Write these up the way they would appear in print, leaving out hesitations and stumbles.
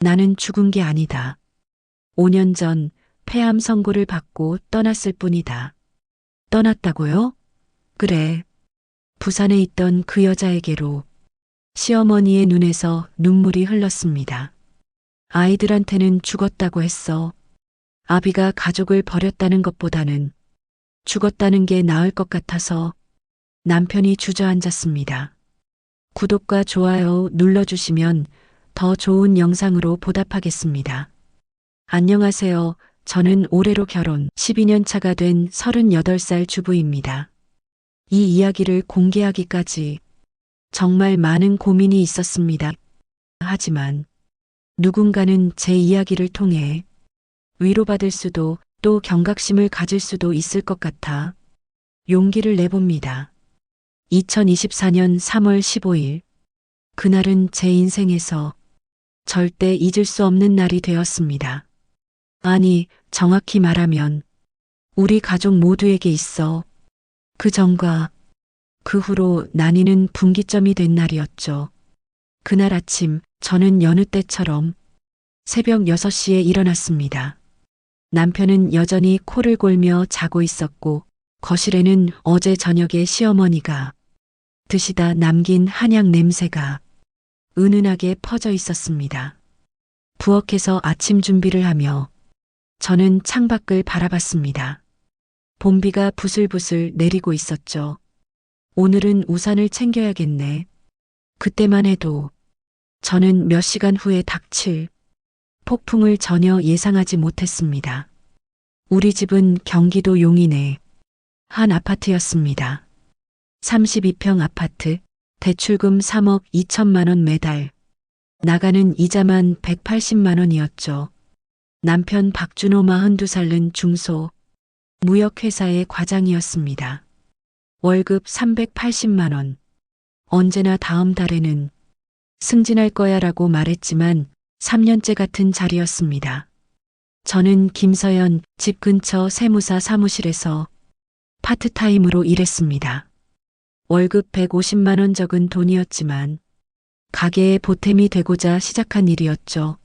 나는 죽은 게 아니다. 5년 전 폐암 선고를 받고 떠났을 뿐이다. 떠났다고요? 그래. 부산에 있던 그 여자에게로. 시어머니의 눈에서 눈물이 흘렀습니다. 아이들한테는 죽었다고 했어. 아비가 가족을 버렸다는 것보다는 죽었다는 게 나을 것 같아서. 남편이 주저앉았습니다. 구독과 좋아요 눌러주시면 더 좋은 영상으로 보답하겠습니다. 안녕하세요. 저는 올해로 결혼 12년 차가 된 38살 주부입니다. 이 이야기를 공개하기까지 정말 많은 고민이 있었습니다. 하지만 누군가는 제 이야기를 통해 위로받을 수도 또 경각심을 가질 수도 있을 것 같아 용기를 내봅니다. 2024년 3월 15일. 그날은 제 인생에서 절대 잊을 수 없는 날이 되었습니다. 아니, 정확히 말하면 우리 가족 모두에게 있어. 그 전과 그 후로 나뉘는 분기점이 된 날이었죠. 그날 아침 저는 여느 때처럼 새벽 6시에 일어났습니다. 남편은 여전히 코를 골며 자고 있었고 거실에는 어제 저녁에 시어머니가 드시다 남긴 한약 냄새가 은은하게 퍼져 있었습니다. 부엌에서 아침 준비를 하며 저는 창밖을 바라봤습니다. 봄비가 부슬부슬 내리고 있었죠. 오늘은 우산을 챙겨야겠네. 그때만 해도 저는 몇 시간 후에 닥칠 폭풍을 전혀 예상하지 못했습니다. 우리 집은 경기도 용인의 한 아파트였습니다. 32평 아파트, 대출금 3억 2천만 원 매달, 나가는 이자만 180만 원이었죠. 남편 박준호 42살은 중소 무역회사의 과장이었습니다. 월급 380만 원. 언제나 다음 달에는 승진할 거야 라고 말했지만 3년째 같은 자리였습니다. 저는 김서연 집 근처 세무사 사무실에서 파트타임으로 일했습니다. 월급 150만 원 적은 돈이었지만 가게의 보탬이 되고자 시작한 일이었죠.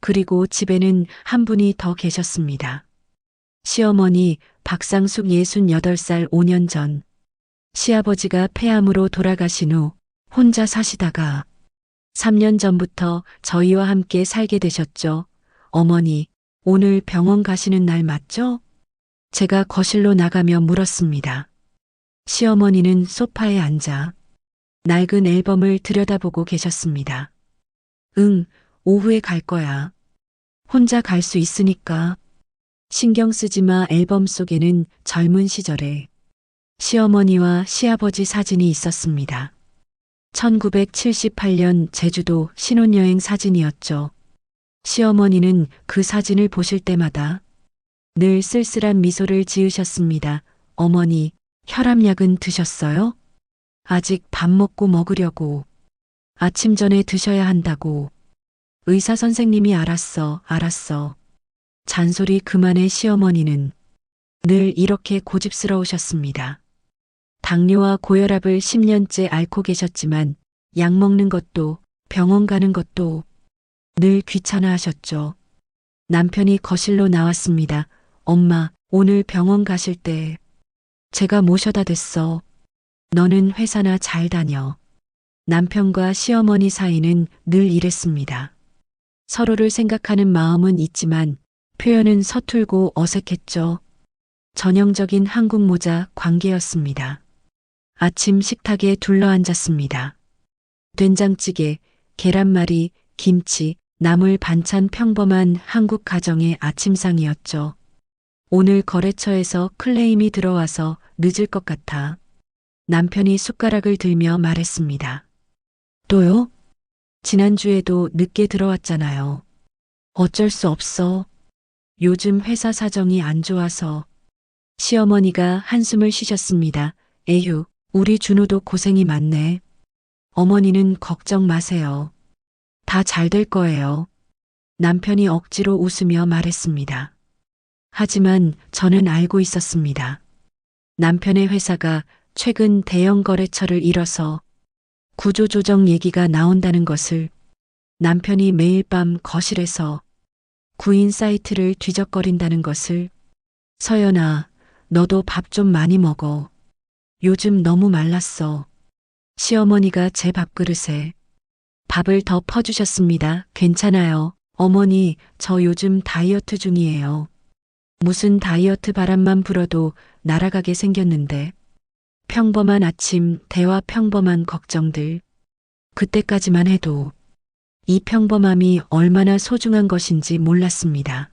그리고 집에는 한 분이 더 계셨습니다. 시어머니 박상숙 68살 5년 전 시아버지가 폐암으로 돌아가신 후 혼자 사시다가 3년 전부터 저희와 함께 살게 되셨죠. 어머니, 오늘 병원 가시는 날 맞죠? 제가 거실로 나가며 물었습니다. 시어머니는 소파에 앉아 낡은 앨범을 들여다보고 계셨습니다. 응, 오후에 갈 거야. 혼자 갈 수 있으니까. 신경 쓰지 마. 앨범 속에는 젊은 시절에 시어머니와 시아버지 사진이 있었습니다. 1978년 제주도 신혼여행 사진이었죠. 시어머니는 그 사진을 보실 때마다 늘 쓸쓸한 미소를 지으셨습니다. 어머니, 혈압약은 드셨어요? 아직 밥 먹고 먹으려고. 아침 전에 드셔야 한다고. 의사 선생님이 알았어. 잔소리 그만해. 시어머니는 늘 이렇게 고집스러우셨습니다. 당뇨와 고혈압을 10년째 앓고 계셨지만 약 먹는 것도 병원 가는 것도 늘 귀찮아 하셨죠. 남편이 거실로 나왔습니다. 엄마, 오늘 병원 가실 때 제가 모셔다 댔어. 너는 회사나 잘 다녀. 남편과 시어머니 사이는 늘 이랬습니다. 서로를 생각하는 마음은 있지만 표현은 서툴고 어색했죠. 전형적인 한국 모자 관계였습니다. 아침 식탁에 둘러앉았습니다. 된장찌개, 계란말이, 김치, 나물 반찬 평범한 한국 가정의 아침상이었죠. 오늘 거래처에서 클레임이 들어와서 늦을 것 같아. 남편이 숟가락을 들며 말했습니다. 또요? 지난주에도 늦게 들어왔잖아요. 어쩔 수 없어. 요즘 회사 사정이 안 좋아서. 시어머니가 한숨을 쉬셨습니다. 에휴, 우리 준호도 고생이 많네. 어머니는 걱정 마세요. 다 잘 될 거예요. 남편이 억지로 웃으며 말했습니다. 하지만 저는 알고 있었습니다. 남편의 회사가 최근 대형 거래처를 잃어서 구조조정 얘기가 나온다는 것을. 남편이 매일 밤 거실에서 구인 사이트를 뒤적거린다는 것을. 서연아, 너도 밥 좀 많이 먹어. 요즘 너무 말랐어. 시어머니가 제 밥그릇에 밥을 더 퍼주셨습니다. 괜찮아요. 어머니, 저 요즘 다이어트 중이에요. 무슨 다이어트 바람만 불어도 날아가게 생겼는데. 평범한 아침, 대화 평범한 걱정들. 그때까지만 해도 이 평범함이 얼마나 소중한 것인지 몰랐습니다.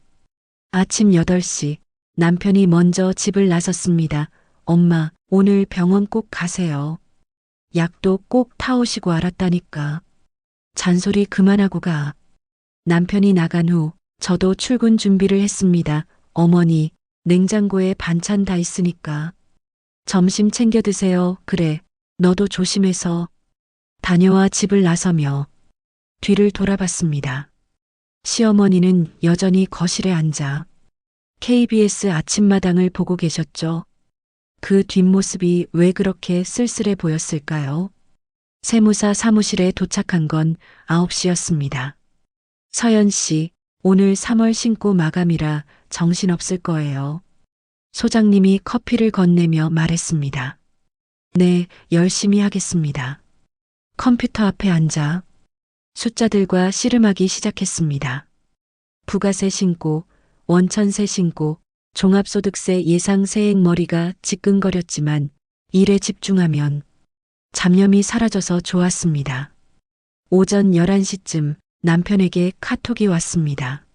아침 8시 남편이 먼저 집을 나섰습니다. 엄마, 오늘 병원 꼭 가세요. 약도 꼭 타오시고 알았다니까. 잔소리 그만하고 가. 남편이 나간 후 저도 출근 준비를 했습니다. 어머니, 냉장고에 반찬 다 있으니까 점심 챙겨 드세요. 그래, 너도 조심해서. 다녀와 집을 나서며 뒤를 돌아봤습니다. 시어머니는 여전히 거실에 앉아 KBS 아침마당을 보고 계셨죠. 그 뒷모습이 왜 그렇게 쓸쓸해 보였을까요? 세무사 사무실에 도착한 건 9시였습니다. 서연 씨, 오늘 3월 신고 마감이라 정신없을 거예요. 소장님이 커피를 건네며 말했습니다. 네, 열심히 하겠습니다. 컴퓨터 앞에 앉아 숫자들과 씨름하기 시작했습니다. 부가세 신고, 원천세 신고, 종합소득세 예상 세액 머리가 지끈거렸지만 일에 집중하면 잡념이 사라져서 좋았습니다. 오전 11시쯤 남편에게 카톡이 왔습니다.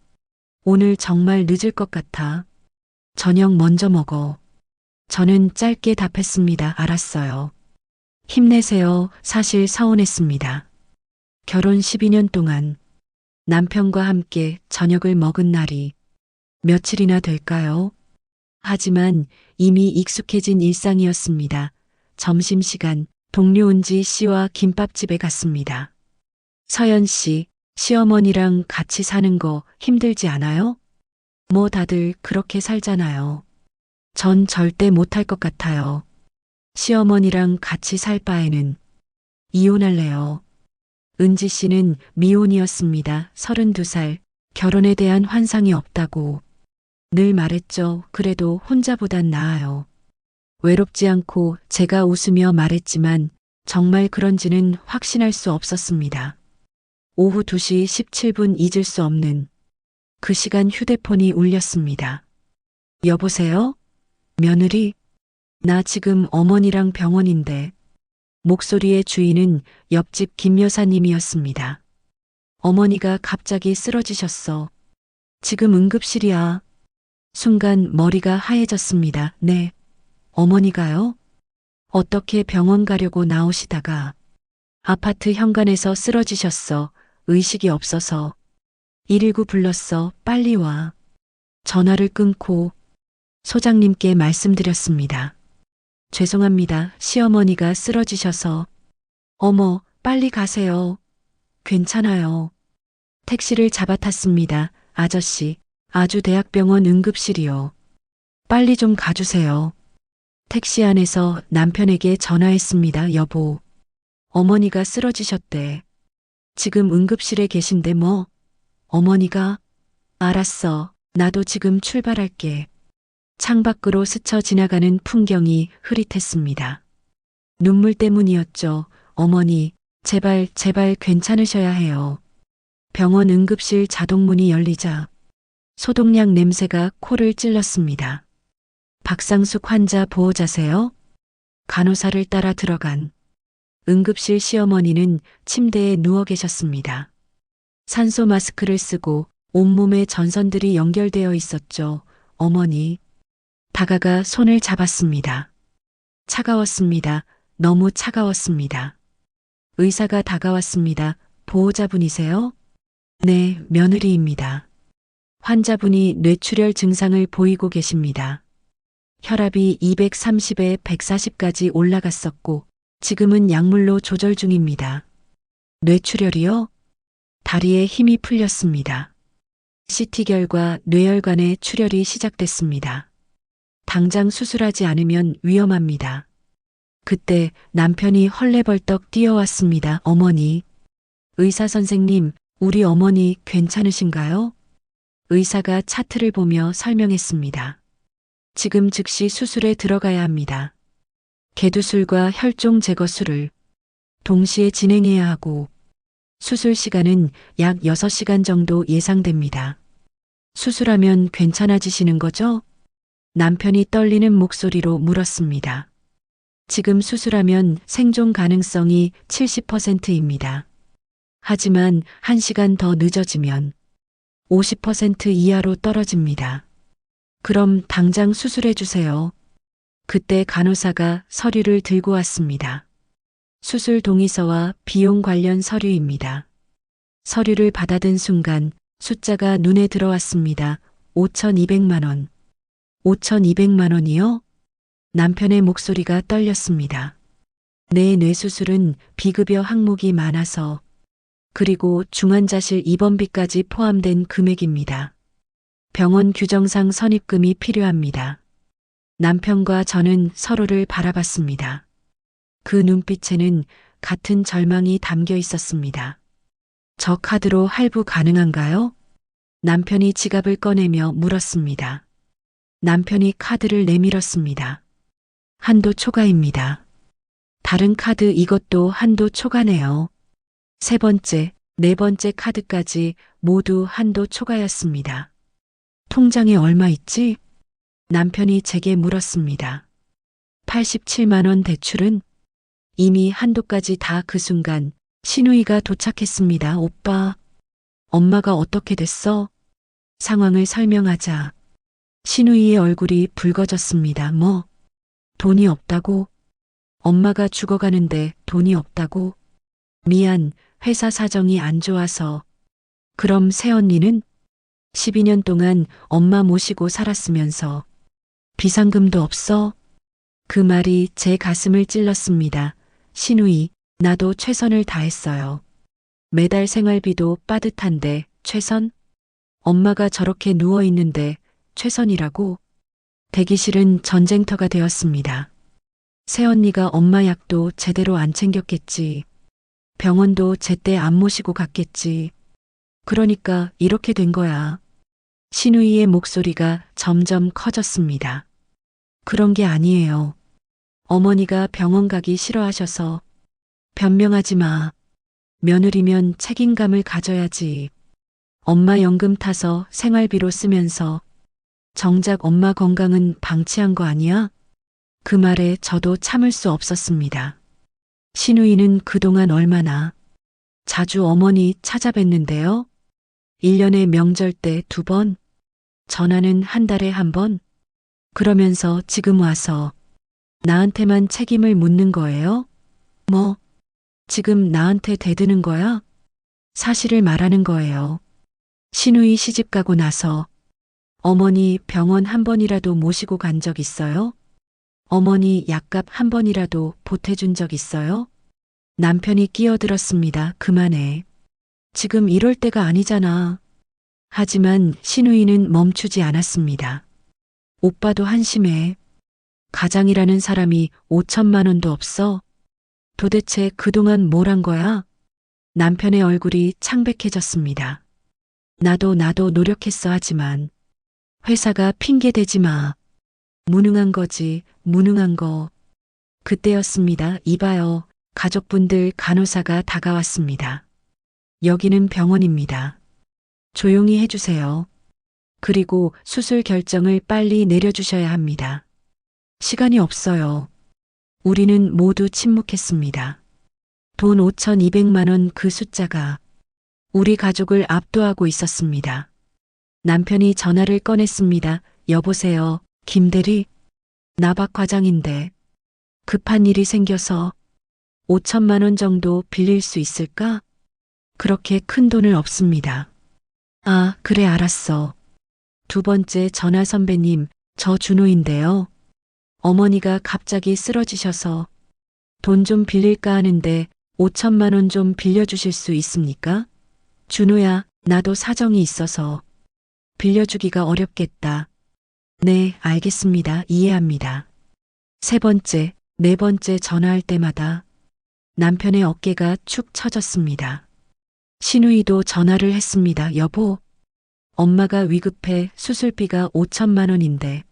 오늘 정말 늦을 것 같아. 저녁 먼저 먹어. 저는 짧게 답했습니다. 알았어요. 힘내세요. 사실 서운했습니다. 결혼 12년 동안 남편과 함께 저녁을 먹은 날이 며칠이나 될까요? 하지만 이미 익숙해진 일상이었습니다. 점심시간 동료 은지 씨와 김밥집에 갔습니다. 서연 씨, 시어머니랑 같이 사는 거 힘들지 않아요? 뭐 다들 그렇게 살잖아요. 전 절대 못할 것 같아요. 시어머니랑 같이 살 바에는 이혼할래요. 은지 씨는 미혼이었습니다. 32살, 결혼에 대한 환상이 없다고. 늘 말했죠. 그래도 혼자보단 나아요. 외롭지 않고 제가 웃으며 말했지만 정말 그런지는 확신할 수 없었습니다. 오후 2시 17분 잊을 수 없는 그 시간 휴대폰이 울렸습니다. 여보세요? 며느리? 나 지금 어머니랑 병원인데. 목소리의 주인은 옆집 김 여사님이었습니다. 어머니가 갑자기 쓰러지셨어. 지금 응급실이야. 순간 머리가 하얘졌습니다. 네. 어머니가요? 어떻게 병원 가려고 나오시다가 아파트 현관에서 쓰러지셨어. 의식이 없어서. 119 불렀어. 빨리 와. 전화를 끊고 소장님께 말씀드렸습니다. 죄송합니다. 시어머니가 쓰러지셔서. 어머, 빨리 가세요. 괜찮아요. 택시를 잡아탔습니다. 아저씨, 아주대학병원 응급실이요. 빨리 좀 가주세요. 택시 안에서 남편에게 전화했습니다. 여보, 어머니가 쓰러지셨대. 지금 응급실에 계신데 뭐? 어머니가? 알았어. 나도 지금 출발할게. 창밖으로 스쳐 지나가는 풍경이 흐릿했습니다. 눈물 때문이었죠. 어머니, 제발 괜찮으셔야 해요. 병원 응급실 자동문이 열리자 소독약 냄새가 코를 찔렀습니다. 박상숙 환자 보호자세요? 간호사를 따라 들어간 응급실 시어머니는 침대에 누워 계셨습니다. 산소 마스크를 쓰고 온몸에 전선들이 연결되어 있었죠. 어머니. 다가가 손을 잡았습니다. 차가웠습니다. 너무 차가웠습니다. 의사가 다가왔습니다. 보호자분이세요? 네, 며느리입니다. 환자분이 뇌출혈 증상을 보이고 계십니다. 혈압이 230에 140까지 올라갔었고 지금은 약물로 조절 중입니다. 뇌출혈이요? 다리에 힘이 풀렸습니다. CT 결과 뇌혈관에 출혈이 시작됐습니다. 당장 수술하지 않으면 위험합니다. 그때 남편이 헐레벌떡 뛰어왔습니다. 어머니. 의사 선생님, 우리 어머니 괜찮으신가요? 의사가 차트를 보며 설명했습니다. 지금 즉시 수술에 들어가야 합니다. 개두술과 혈종 제거술을 동시에 진행해야 하고 수술 시간은 약 6시간 정도 예상됩니다. 수술하면 괜찮아지시는 거죠? 남편이 떨리는 목소리로 물었습니다. 지금 수술하면 생존 가능성이 70%입니다. 하지만 1시간 더 늦어지면 50% 이하로 떨어집니다. 그럼 당장 수술해 주세요. 그때 간호사가 서류를 들고 왔습니다. 수술 동의서와 비용 관련 서류입니다. 서류를 받아든 순간 숫자가 눈에 들어왔습니다. 5,200만 원. 5,200만 원이요? 남편의 목소리가 떨렸습니다. 내 뇌수술은 비급여 항목이 많아서 그리고 중환자실 입원비까지 포함된 금액입니다. 병원 규정상 선입금이 필요합니다. 남편과 저는 서로를 바라봤습니다. 그 눈빛에는 같은 절망이 담겨 있었습니다. 저 카드로 할부 가능한가요? 남편이 지갑을 꺼내며 물었습니다. 남편이 카드를 내밀었습니다. 한도 초과입니다. 다른 카드 이것도 한도 초과네요. 세 번째, 네 번째 카드까지 모두 한도 초과였습니다. 통장에 얼마 있지? 남편이 제게 물었습니다. 87만 원 대출은? 이미 한도까지 다 그 순간 신우이가 도착했습니다. 오빠, 엄마가 어떻게 됐어? 상황을 설명하자 신우이의 얼굴이 붉어졌습니다. 뭐? 돈이 없다고? 엄마가 죽어가는데 돈이 없다고? 미안, 회사 사정이 안 좋아서. 그럼 새언니는? 12년 동안 엄마 모시고 살았으면서 비상금도 없어? 그 말이 제 가슴을 찔렀습니다. 신우이, 나도 최선을 다했어요. 매달 생활비도 빠듯한데 최선? 엄마가 저렇게 누워 있는데 최선이라고? 대기실은 전쟁터가 되었습니다. 새언니가 엄마 약도 제대로 안 챙겼겠지. 병원도 제때 안 모시고 갔겠지. 그러니까 이렇게 된 거야. 신우이의 목소리가 점점 커졌습니다. 그런 게 아니에요. 어머니가 병원 가기 싫어하셔서. 변명하지 마. 며느리면 책임감을 가져야지. 엄마 연금 타서 생활비로 쓰면서 정작 엄마 건강은 방치한 거 아니야? 그 말에 저도 참을 수 없었습니다. 신우이는 그동안 얼마나 자주 어머니 찾아뵀는데요. 1년에 명절 때 2번, 전화는 한 달에 1번. 그러면서 지금 와서 나한테만 책임을 묻는 거예요? 뭐, 지금 나한테 대드는 거야? 사실을 말하는 거예요. 신우이 시집 가고 나서 어머니 병원 한 번이라도 모시고 간 적 있어요? 어머니 약값 한 번이라도 보태준 적 있어요? 남편이 끼어들었습니다. 그만해. 지금 이럴 때가 아니잖아. 하지만 신우이는 멈추지 않았습니다. 오빠도 한심해. 가장이라는 사람이 5천만 원도 없어? 도대체 그동안 뭘 한 거야? 남편의 얼굴이 창백해졌습니다. 나도 노력했어. 하지만 회사가 핑계 대지 마. 무능한 거지, 무능한 거. 그때였습니다. 이봐요. 가족분들 간호사가 다가왔습니다. 여기는 병원입니다. 조용히 해주세요. 그리고 수술 결정을 빨리 내려주셔야 합니다. 시간이 없어요. 우리는 모두 침묵했습니다. 돈 5,200만 원 그 숫자가 우리 가족을 압도하고 있었습니다. 남편이 전화를 꺼냈습니다. 여보세요, 김대리? 나 박 과장인데 급한 일이 생겨서 5천만 원 정도 빌릴 수 있을까? 그렇게 큰 돈은 없습니다. 아, 그래 알았어. 두 번째 전화 선배님, 저 준호인데요. 어머니가 갑자기 쓰러지셔서 돈 좀 빌릴까 하는데 5천만 원 좀 빌려주실 수 있습니까? 준호야, 나도 사정이 있어서 빌려주기가 어렵겠다. 네, 알겠습니다. 이해합니다. 세 번째, 네 번째 전화할 때마다 남편의 어깨가 축 처졌습니다. 신우이도 전화를 했습니다. 여보, 엄마가 위급해. 수술비가 5천만 원인데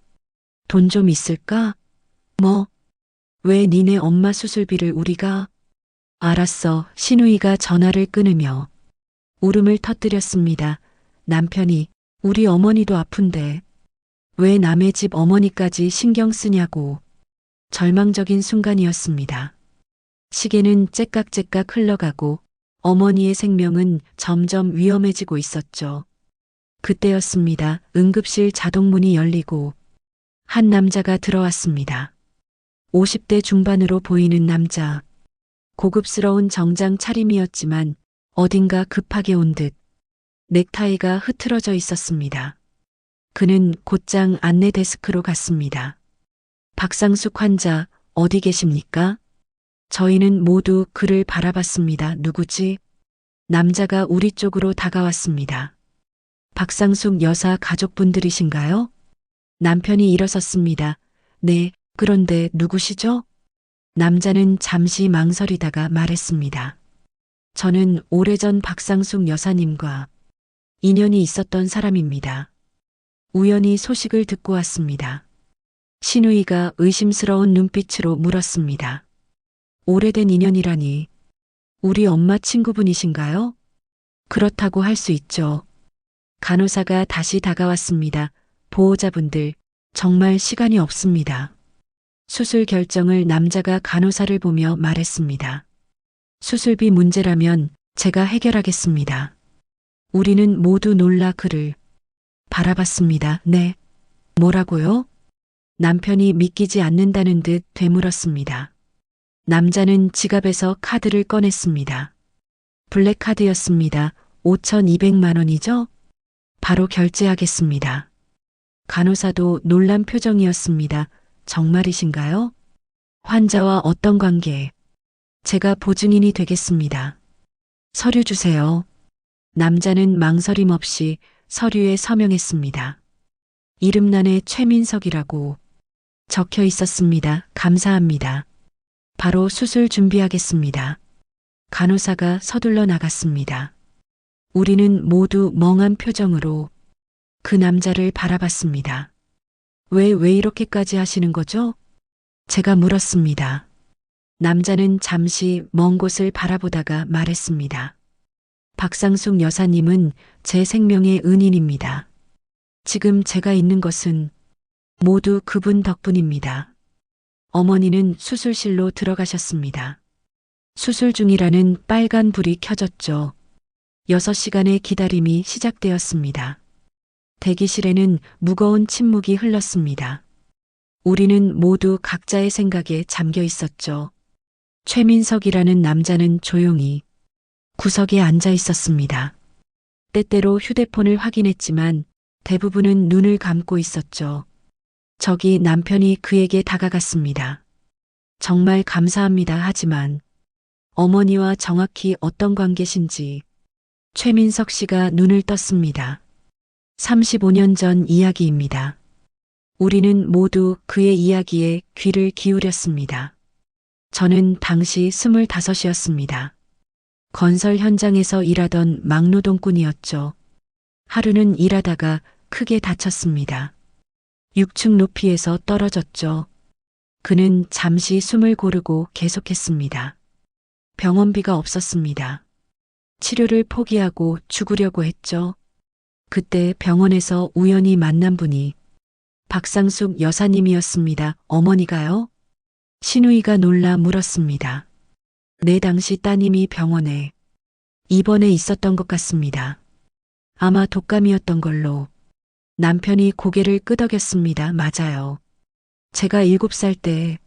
돈 좀 있을까? 뭐? 왜 니네 엄마 수술비를 우리가? 알았어. 신우이가 전화를 끊으며 울음을 터뜨렸습니다. 남편이 우리 어머니도 아픈데 왜 남의 집 어머니까지 신경 쓰냐고. 절망적인 순간이었습니다. 시계는 째깍째깍 흘러가고 어머니의 생명은 점점 위험해지고 있었죠. 그때였습니다. 응급실 자동문이 열리고 한 남자가 들어왔습니다. 50대 중반으로 보이는 남자. 고급스러운 정장 차림이었지만 어딘가 급하게 온 듯 넥타이가 흐트러져 있었습니다. 그는 곧장 안내 데스크로 갔습니다. 박상숙 환자, 어디 계십니까? 저희는 모두 그를 바라봤습니다. 누구지? 남자가 우리 쪽으로 다가왔습니다. 박상숙 여사 가족분들이신가요? 남편이 일어섰습니다. 네, 그런데 누구시죠? 남자는 잠시 망설이다가 말했습니다. 저는 오래전 박상숙 여사님과 인연이 있었던 사람입니다. 우연히 소식을 듣고 왔습니다. 신우이가 의심스러운 눈빛으로 물었습니다. 오래된 인연이라니 우리 엄마 친구분이신가요? 그렇다고 할 수 있죠. 간호사가 다시 다가왔습니다. 보호자분들, 정말 시간이 없습니다. 수술 결정을 남자가 간호사를 보며 말했습니다. 수술비 문제라면 제가 해결하겠습니다. 우리는 모두 놀라 그를 바라봤습니다. 네. 뭐라고요? 남편이 믿기지 않는다는 듯 되물었습니다. 남자는 지갑에서 카드를 꺼냈습니다. 블랙카드였습니다. 5,200만 원이죠? 바로 결제하겠습니다. 간호사도 놀란 표정이었습니다. 정말이신가요? 환자와 어떤 관계? 제가 보증인이 되겠습니다. 서류 주세요. 남자는 망설임 없이 서류에 서명했습니다. 이름란에 최민석이라고 적혀 있었습니다. 감사합니다. 바로 수술 준비하겠습니다. 간호사가 서둘러 나갔습니다. 우리는 모두 멍한 표정으로 그 남자를 바라봤습니다. 왜 이렇게까지 하시는 거죠? 제가 물었습니다. 남자는 잠시 먼 곳을 바라보다가 말했습니다. 박상숙 여사님은 제 생명의 은인입니다. 지금 제가 있는 것은 모두 그분 덕분입니다. 어머니는 수술실로 들어가셨습니다. 수술 중이라는 빨간 불이 켜졌죠. 6시간의 기다림이 시작되었습니다. 대기실에는 무거운 침묵이 흘렀습니다. 우리는 모두 각자의 생각에 잠겨 있었죠. 최민석이라는 남자는 조용히 구석에 앉아 있었습니다. 때때로 휴대폰을 확인했지만 대부분은 눈을 감고 있었죠. 저기 남편이 그에게 다가갔습니다. 정말 감사합니다. 하지만 어머니와 정확히 어떤 관계신지 최민석 씨가 눈을 떴습니다. 35년 전 이야기입니다. 우리는 모두 그의 이야기에 귀를 기울였습니다. 저는 당시 25이었습니다. 건설 현장에서 일하던 막노동꾼이었죠. 하루는 일하다가 크게 다쳤습니다. 6층 높이에서 떨어졌죠. 그는 잠시 숨을 고르고 계속했습니다. 병원비가 없었습니다. 치료를 포기하고 죽으려고 했죠. 그때 병원에서 우연히 만난 분이 박상숙 여사님이었습니다. 어머니가요? 신우이가 놀라 물었습니다. 네, 당시 따님이 병원에 입원해 있었던 것 같습니다. 아마 독감이었던 걸로. 남편이 고개를 끄덕였습니다. 맞아요. 제가 7살 때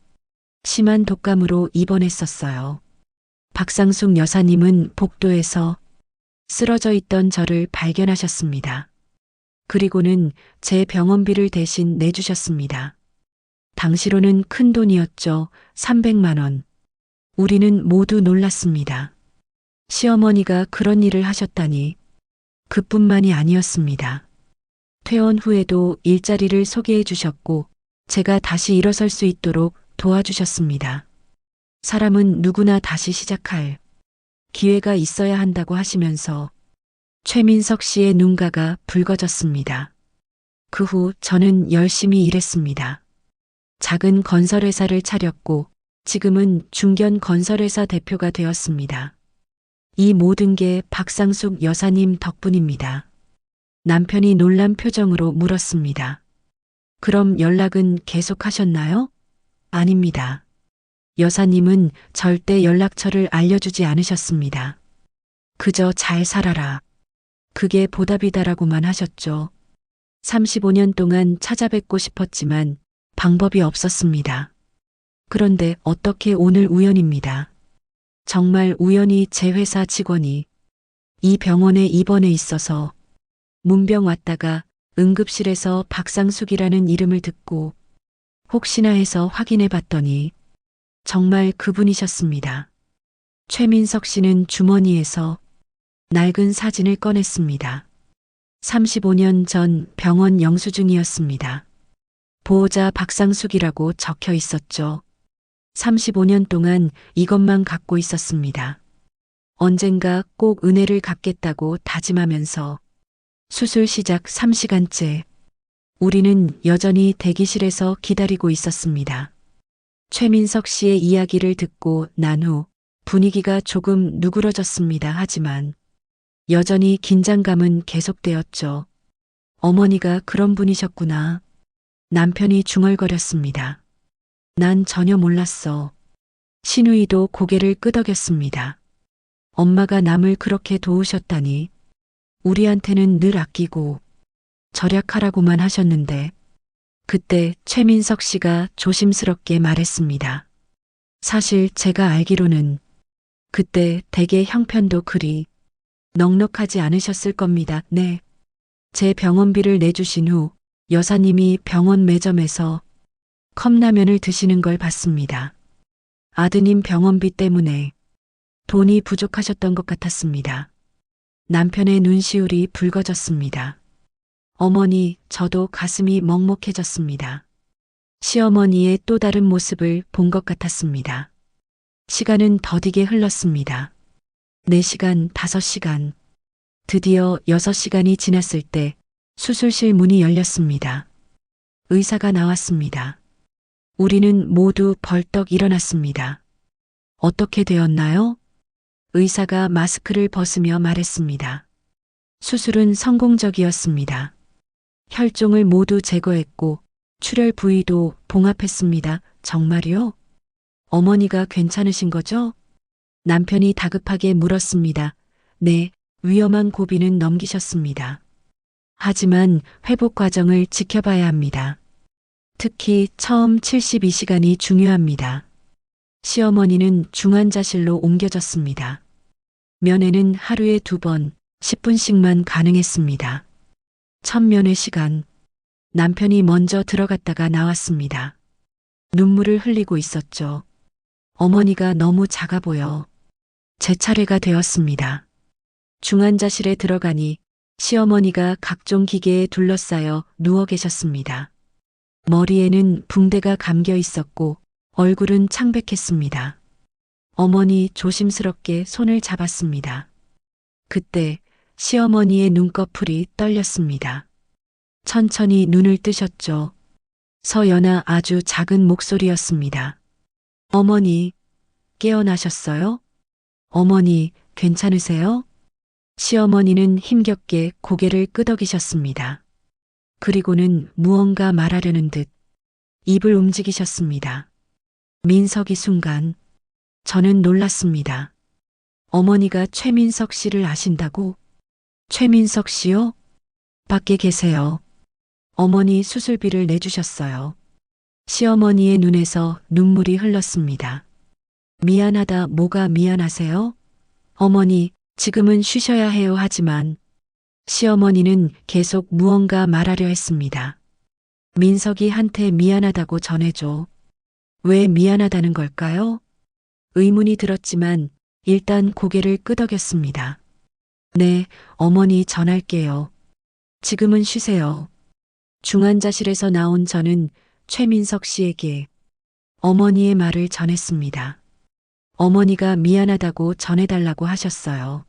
심한 독감으로 입원했었어요. 박상숙 여사님은 복도에서 쓰러져 있던 저를 발견하셨습니다. 그리고는 제 병원비를 대신 내주셨습니다. 당시로는 큰 돈이었죠. 300만 원. 우리는 모두 놀랐습니다. 시어머니가 그런 일을 하셨다니. 그뿐만이 아니었습니다. 퇴원 후에도 일자리를 소개해 주셨고 제가 다시 일어설 수 있도록 도와주셨습니다. 사람은 누구나 다시 시작할 기회가 있어야 한다고 하시면서 최민석 씨의 눈가가 붉어졌습니다. 그 후 저는 열심히 일했습니다. 작은 건설회사를 차렸고 지금은 중견 건설회사 대표가 되었습니다. 이 모든 게 박상숙 여사님 덕분입니다. 남편이 놀란 표정으로 물었습니다. 그럼 연락은 계속하셨나요? 아닙니다. 여사님은 절대 연락처를 알려주지 않으셨습니다. 그저 잘 살아라. 그게 보답이다라고만 하셨죠. 35년 동안 찾아뵙고 싶었지만 방법이 없었습니다. 그런데 어떻게 오늘 우연입니다. 정말 우연히 제 회사 직원이 이 병원에 입원해 있어서 문병 왔다가 응급실에서 박상숙이라는 이름을 듣고 혹시나 해서 확인해 봤더니 정말 그분이셨습니다. 최민석 씨는 주머니에서 낡은 사진을 꺼냈습니다. 35년 전 병원 영수증이었습니다. 보호자 박상숙이라고 적혀 있었죠. 35년 동안 이것만 갖고 있었습니다. 언젠가 꼭 은혜를 갚겠다고 다짐하면서 수술 시작 3시간째 우리는 여전히 대기실에서 기다리고 있었습니다. 최민석 씨의 이야기를 듣고 난 후 분위기가 조금 누그러졌습니다. 하지만 여전히 긴장감은 계속되었죠. 어머니가 그런 분이셨구나. 남편이 중얼거렸습니다. 난 전혀 몰랐어. 신우이도 고개를 끄덕였습니다. 엄마가 남을 그렇게 도우셨다니. 우리한테는 늘 아끼고 절약하라고만 하셨는데 그때 최민석 씨가 조심스럽게 말했습니다. 사실 제가 알기로는 그때 댁의 형편도 그리 넉넉하지 않으셨을 겁니다. 네. 제 병원비를 내주신 후 여사님이 병원 매점에서 컵라면을 드시는 걸 봤습니다. 아드님 병원비 때문에 돈이 부족하셨던 것 같았습니다. 남편의 눈시울이 붉어졌습니다. 어머니, 저도 가슴이 먹먹해졌습니다. 시어머니의 또 다른 모습을 본 것 같았습니다. 시간은 더디게 흘렀습니다. 4시간, 5시간, 드디어 6시간이 지났을 때 수술실 문이 열렸습니다. 의사가 나왔습니다. 우리는 모두 벌떡 일어났습니다. 어떻게 되었나요? 의사가 마스크를 벗으며 말했습니다. 수술은 성공적이었습니다. 혈종을 모두 제거했고 출혈 부위도 봉합했습니다. 정말요? 어머니가 괜찮으신 거죠? 남편이 다급하게 물었습니다. 네, 위험한 고비는 넘기셨습니다. 하지만 회복 과정을 지켜봐야 합니다. 특히 처음 72시간이 중요합니다. 시어머니는 중환자실로 옮겨졌습니다. 면회는 하루에 2번, 10분씩만 가능했습니다. 첫 면회 시간, 남편이 먼저 들어갔다가 나왔습니다. 눈물을 흘리고 있었죠. 어머니가 너무 작아 보여. 제 차례가 되었습니다. 중환자실에 들어가니 시어머니가 각종 기계에 둘러싸여 누워 계셨습니다. 머리에는 붕대가 감겨 있었고 얼굴은 창백했습니다. 어머니 조심스럽게 손을 잡았습니다. 그때 시어머니의 눈꺼풀이 떨렸습니다. 천천히 눈을 뜨셨죠. 서연아 아주 작은 목소리였습니다. 어머니, 깨어나셨어요? 어머니, 괜찮으세요? 시어머니는 힘겹게 고개를 끄덕이셨습니다. 그리고는 무언가 말하려는 듯 입을 움직이셨습니다. 민석이 순간 저는 놀랐습니다. 어머니가 최민석 씨를 아신다고? 최민석 씨요? 밖에 계세요. 어머니 수술비를 내주셨어요. 시어머니의 눈에서 눈물이 흘렀습니다. 미안하다. 뭐가 미안하세요? 어머니, 지금은 쉬셔야 해요. 하지만 시어머니는 계속 무언가 말하려 했습니다. 민석이 한테 미안하다고 전해줘. 왜 미안하다는 걸까요? 의문이 들었지만 일단 고개를 끄덕였습니다. 네, 어머니 전할게요. 지금은 쉬세요. 중환자실에서 나온 저는 최민석 씨에게 어머니의 말을 전했습니다. 어머니가 미안하다고 전해달라고 하셨어요.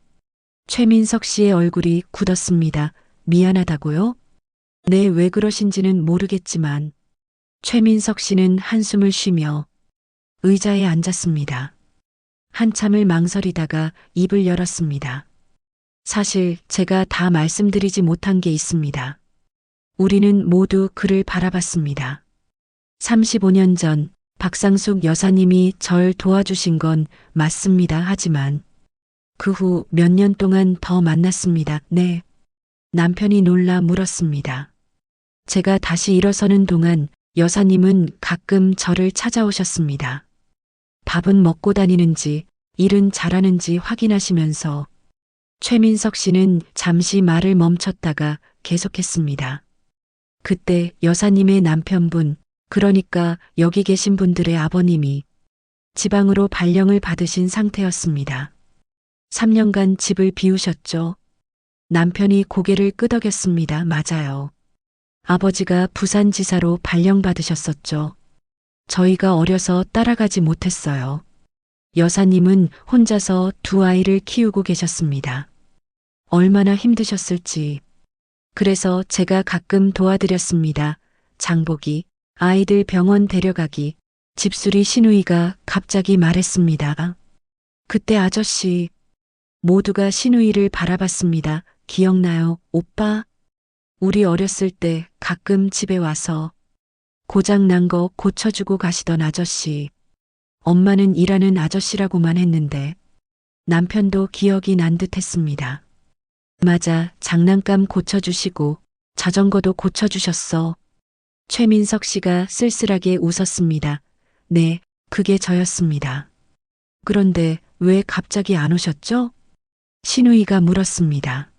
최민석 씨의 얼굴이 굳었습니다. 미안하다고요? 네, 왜 그러신지는 모르겠지만 최민석 씨는 한숨을 쉬며 의자에 앉았습니다. 한참을 망설이다가 입을 열었습니다. 사실 제가 다 말씀드리지 못한 게 있습니다. 우리는 모두 그를 바라봤습니다. 35년 전 박상숙 여사님이 절 도와주신 건 맞습니다. 하지만 그 후 몇 년 동안 더 만났습니다. 네. 남편이 놀라 물었습니다. 제가 다시 일어서는 동안 여사님은 가끔 저를 찾아오셨습니다. 밥은 먹고 다니는지 일은 잘하는지 확인하시면서 최민석 씨는 잠시 말을 멈췄다가 계속했습니다. 그때 여사님의 남편분, 그러니까 여기 계신 분들의 아버님이 지방으로 발령을 받으신 상태였습니다. 3년간 집을 비우셨죠. 남편이 고개를 끄덕였습니다. 맞아요. 아버지가 부산지사로 발령받으셨었죠. 저희가 어려서 따라가지 못했어요. 여사님은 혼자서 두 아이를 키우고 계셨습니다. 얼마나 힘드셨을지. 그래서 제가 가끔 도와드렸습니다. 장보기, 아이들 병원 데려가기. 집수리 신우이가 갑자기 말했습니다. 그때 아저씨, 모두가 신우이를 바라봤습니다. 기억나요, 오빠? 우리 어렸을 때 가끔 집에 와서 고장 난 거 고쳐주고 가시던 아저씨. 엄마는 일하는 아저씨라고만 했는데 남편도 기억이 난 듯 했습니다. 맞아, 장난감 고쳐주시고 자전거도 고쳐주셨어. 최민석 씨가 쓸쓸하게 웃었습니다. 네, 그게 저였습니다. 그런데 왜 갑자기 안 오셨죠? 신우이가 물었습니다.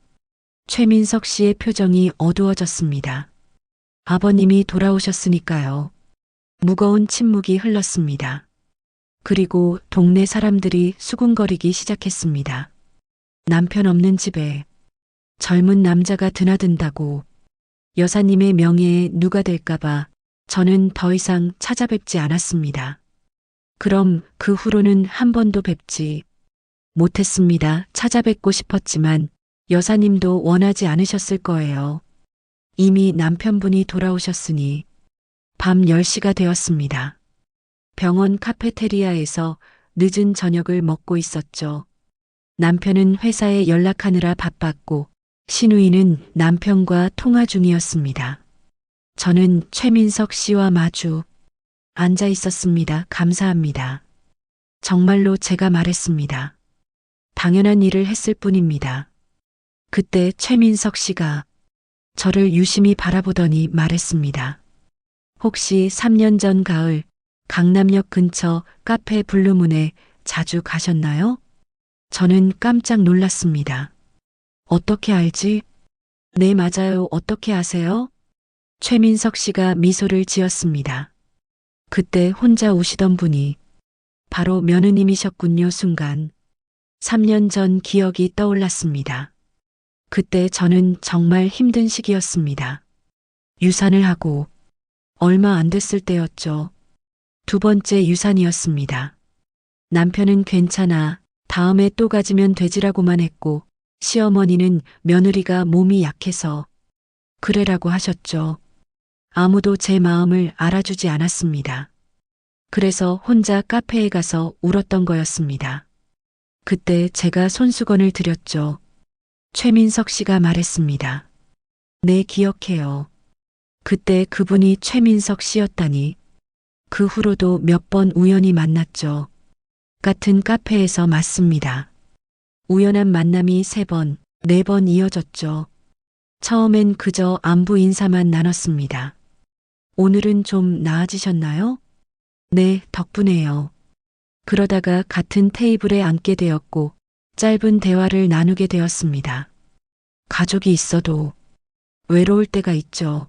최민석 씨의 표정이 어두워졌습니다. 아버님이 돌아오셨으니까요. 무거운 침묵이 흘렀습니다. 그리고 동네 사람들이 수군거리기 시작했습니다. 남편 없는 집에 젊은 남자가 드나든다고 여사님의 명예에 누가 될까봐 저는 더 이상 찾아뵙지 않았습니다. 그럼 그 후로는 한 번도 뵙지 못했습니다. 찾아뵙고 싶었지만 여사님도 원하지 않으셨을 거예요. 이미 남편분이 돌아오셨으니 밤 10시가 되었습니다. 병원 카페테리아에서 늦은 저녁을 먹고 있었죠. 남편은 회사에 연락하느라 바빴고 신우이는 남편과 통화 중이었습니다. 저는 최민석 씨와 마주 앉아 있었습니다. 감사합니다. 정말로 제가 말했습니다. 당연한 일을 했을 뿐입니다. 그때 최민석 씨가 저를 유심히 바라보더니 말했습니다. 혹시 3년 전 가을 강남역 근처 카페 블루문에 자주 가셨나요? 저는 깜짝 놀랐습니다. 어떻게 알지? 네, 맞아요. 어떻게 아세요? 최민석 씨가 미소를 지었습니다. 그때 혼자 우시던 분이 바로 며느님이셨군요. 순간 3년 전 기억이 떠올랐습니다. 그때 저는 정말 힘든 시기였습니다. 유산을 하고 얼마 안 됐을 때였죠. 두 번째 유산이었습니다. 남편은 괜찮아, 다음에 또 가지면 되지라고만 했고 시어머니는 며느리가 몸이 약해서 그래라고 하셨죠. 아무도 제 마음을 알아주지 않았습니다. 그래서 혼자 카페에 가서 울었던 거였습니다. 그때 제가 손수건을 드렸죠. 최민석 씨가 말했습니다. 네, 기억해요. 그때 그분이 최민석 씨였다니. 그 후로도 몇 번 우연히 만났죠. 같은 카페에서 맞습니다. 우연한 만남이 3번, 4번 이어졌죠. 처음엔 그저 안부 인사만 나눴습니다. 오늘은 좀 나아지셨나요? 네, 덕분에요. 그러다가 같은 테이블에 앉게 되었고 짧은 대화를 나누게 되었습니다. 가족이 있어도 외로울 때가 있죠.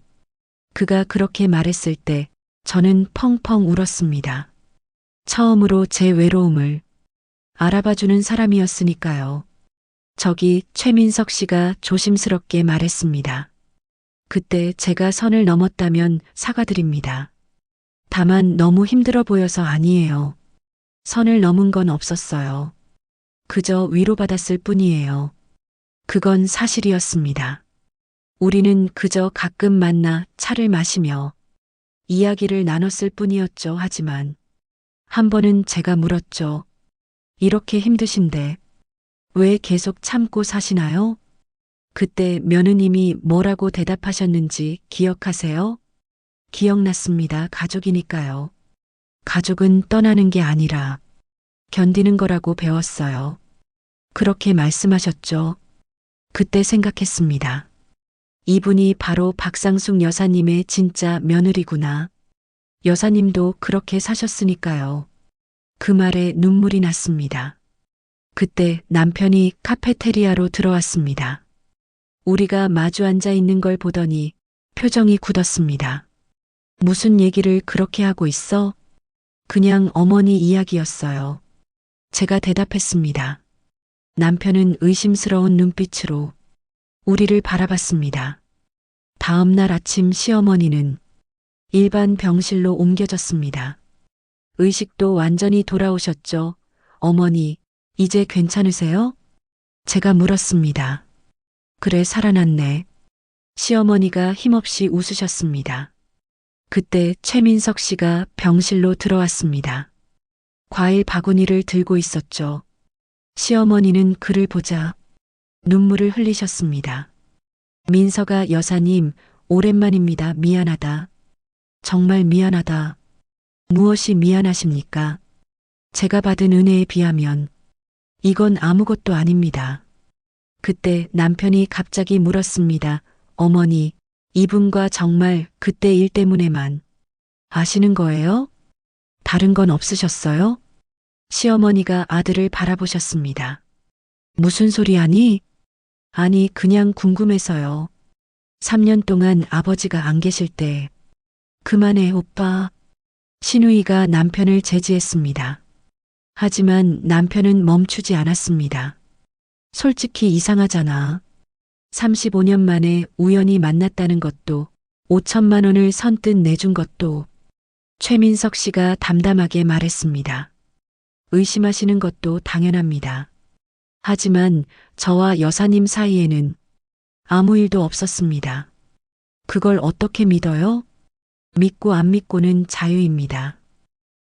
그가 그렇게 말했을 때 저는 펑펑 울었습니다. 처음으로 제 외로움을 알아봐주는 사람이었으니까요. 저기 최민석 씨가 조심스럽게 말했습니다. 그때 제가 선을 넘었다면 사과드립니다. 다만 너무 힘들어 보여서 아니에요. 선을 넘은 건 없었어요. 그저 위로받았을 뿐이에요. 그건 사실이었습니다. 우리는 그저 가끔 만나 차를 마시며 이야기를 나눴을 뿐이었죠. 하지만 한 번은 제가 물었죠. 이렇게 힘드신데 왜 계속 참고 사시나요? 그때 며느님이 뭐라고 대답하셨는지 기억하세요? 기억났습니다. 가족이니까요. 가족은 떠나는 게 아니라 견디는 거라고 배웠어요. 그렇게 말씀하셨죠. 그때 생각했습니다. 이분이 바로 박상숙 여사님의 진짜 며느리구나. 여사님도 그렇게 사셨으니까요. 그 말에 눈물이 났습니다. 그때 남편이 카페테리아로 들어왔습니다. 우리가 마주 앉아 있는 걸 보더니 표정이 굳었습니다. 무슨 얘기를 그렇게 하고 있어? 그냥 어머니 이야기였어요. 제가 대답했습니다. 남편은 의심스러운 눈빛으로 우리를 바라봤습니다. 다음 날 아침 시어머니는 일반 병실로 옮겨졌습니다. 의식도 완전히 돌아오셨죠. 어머니, 이제 괜찮으세요? 제가 물었습니다. 그래, 살아났네. 시어머니가 힘없이 웃으셨습니다. 그때 최민석 씨가 병실로 들어왔습니다. 과일 바구니를 들고 있었죠. 시어머니는 그를 보자 눈물을 흘리셨습니다. 민서가 여사님, 오랜만입니다. 미안하다. 정말 미안하다. 무엇이 미안하십니까? 제가 받은 은혜에 비하면 이건 아무것도 아닙니다. 그때 남편이 갑자기 물었습니다. 어머니, 이분과 정말 그때 일 때문에만 아시는 거예요? 다른 건 없으셨어요? 시어머니가 아들을 바라보셨습니다. 무슨 소리 하니? 아니, 그냥 궁금해서요. 3년 동안 아버지가 안 계실 때. 그만해, 오빠. 신우이가 남편을 제지했습니다. 하지만 남편은 멈추지 않았습니다. 솔직히 이상하잖아. 35년 만에 우연히 만났다는 것도 5천만 원을 선뜻 내준 것도 최민석 씨가 담담하게 말했습니다. 의심하시는 것도 당연합니다. 하지만 저와 여사님 사이에는 아무 일도 없었습니다. 그걸 어떻게 믿어요? 믿고 안 믿고는 자유입니다.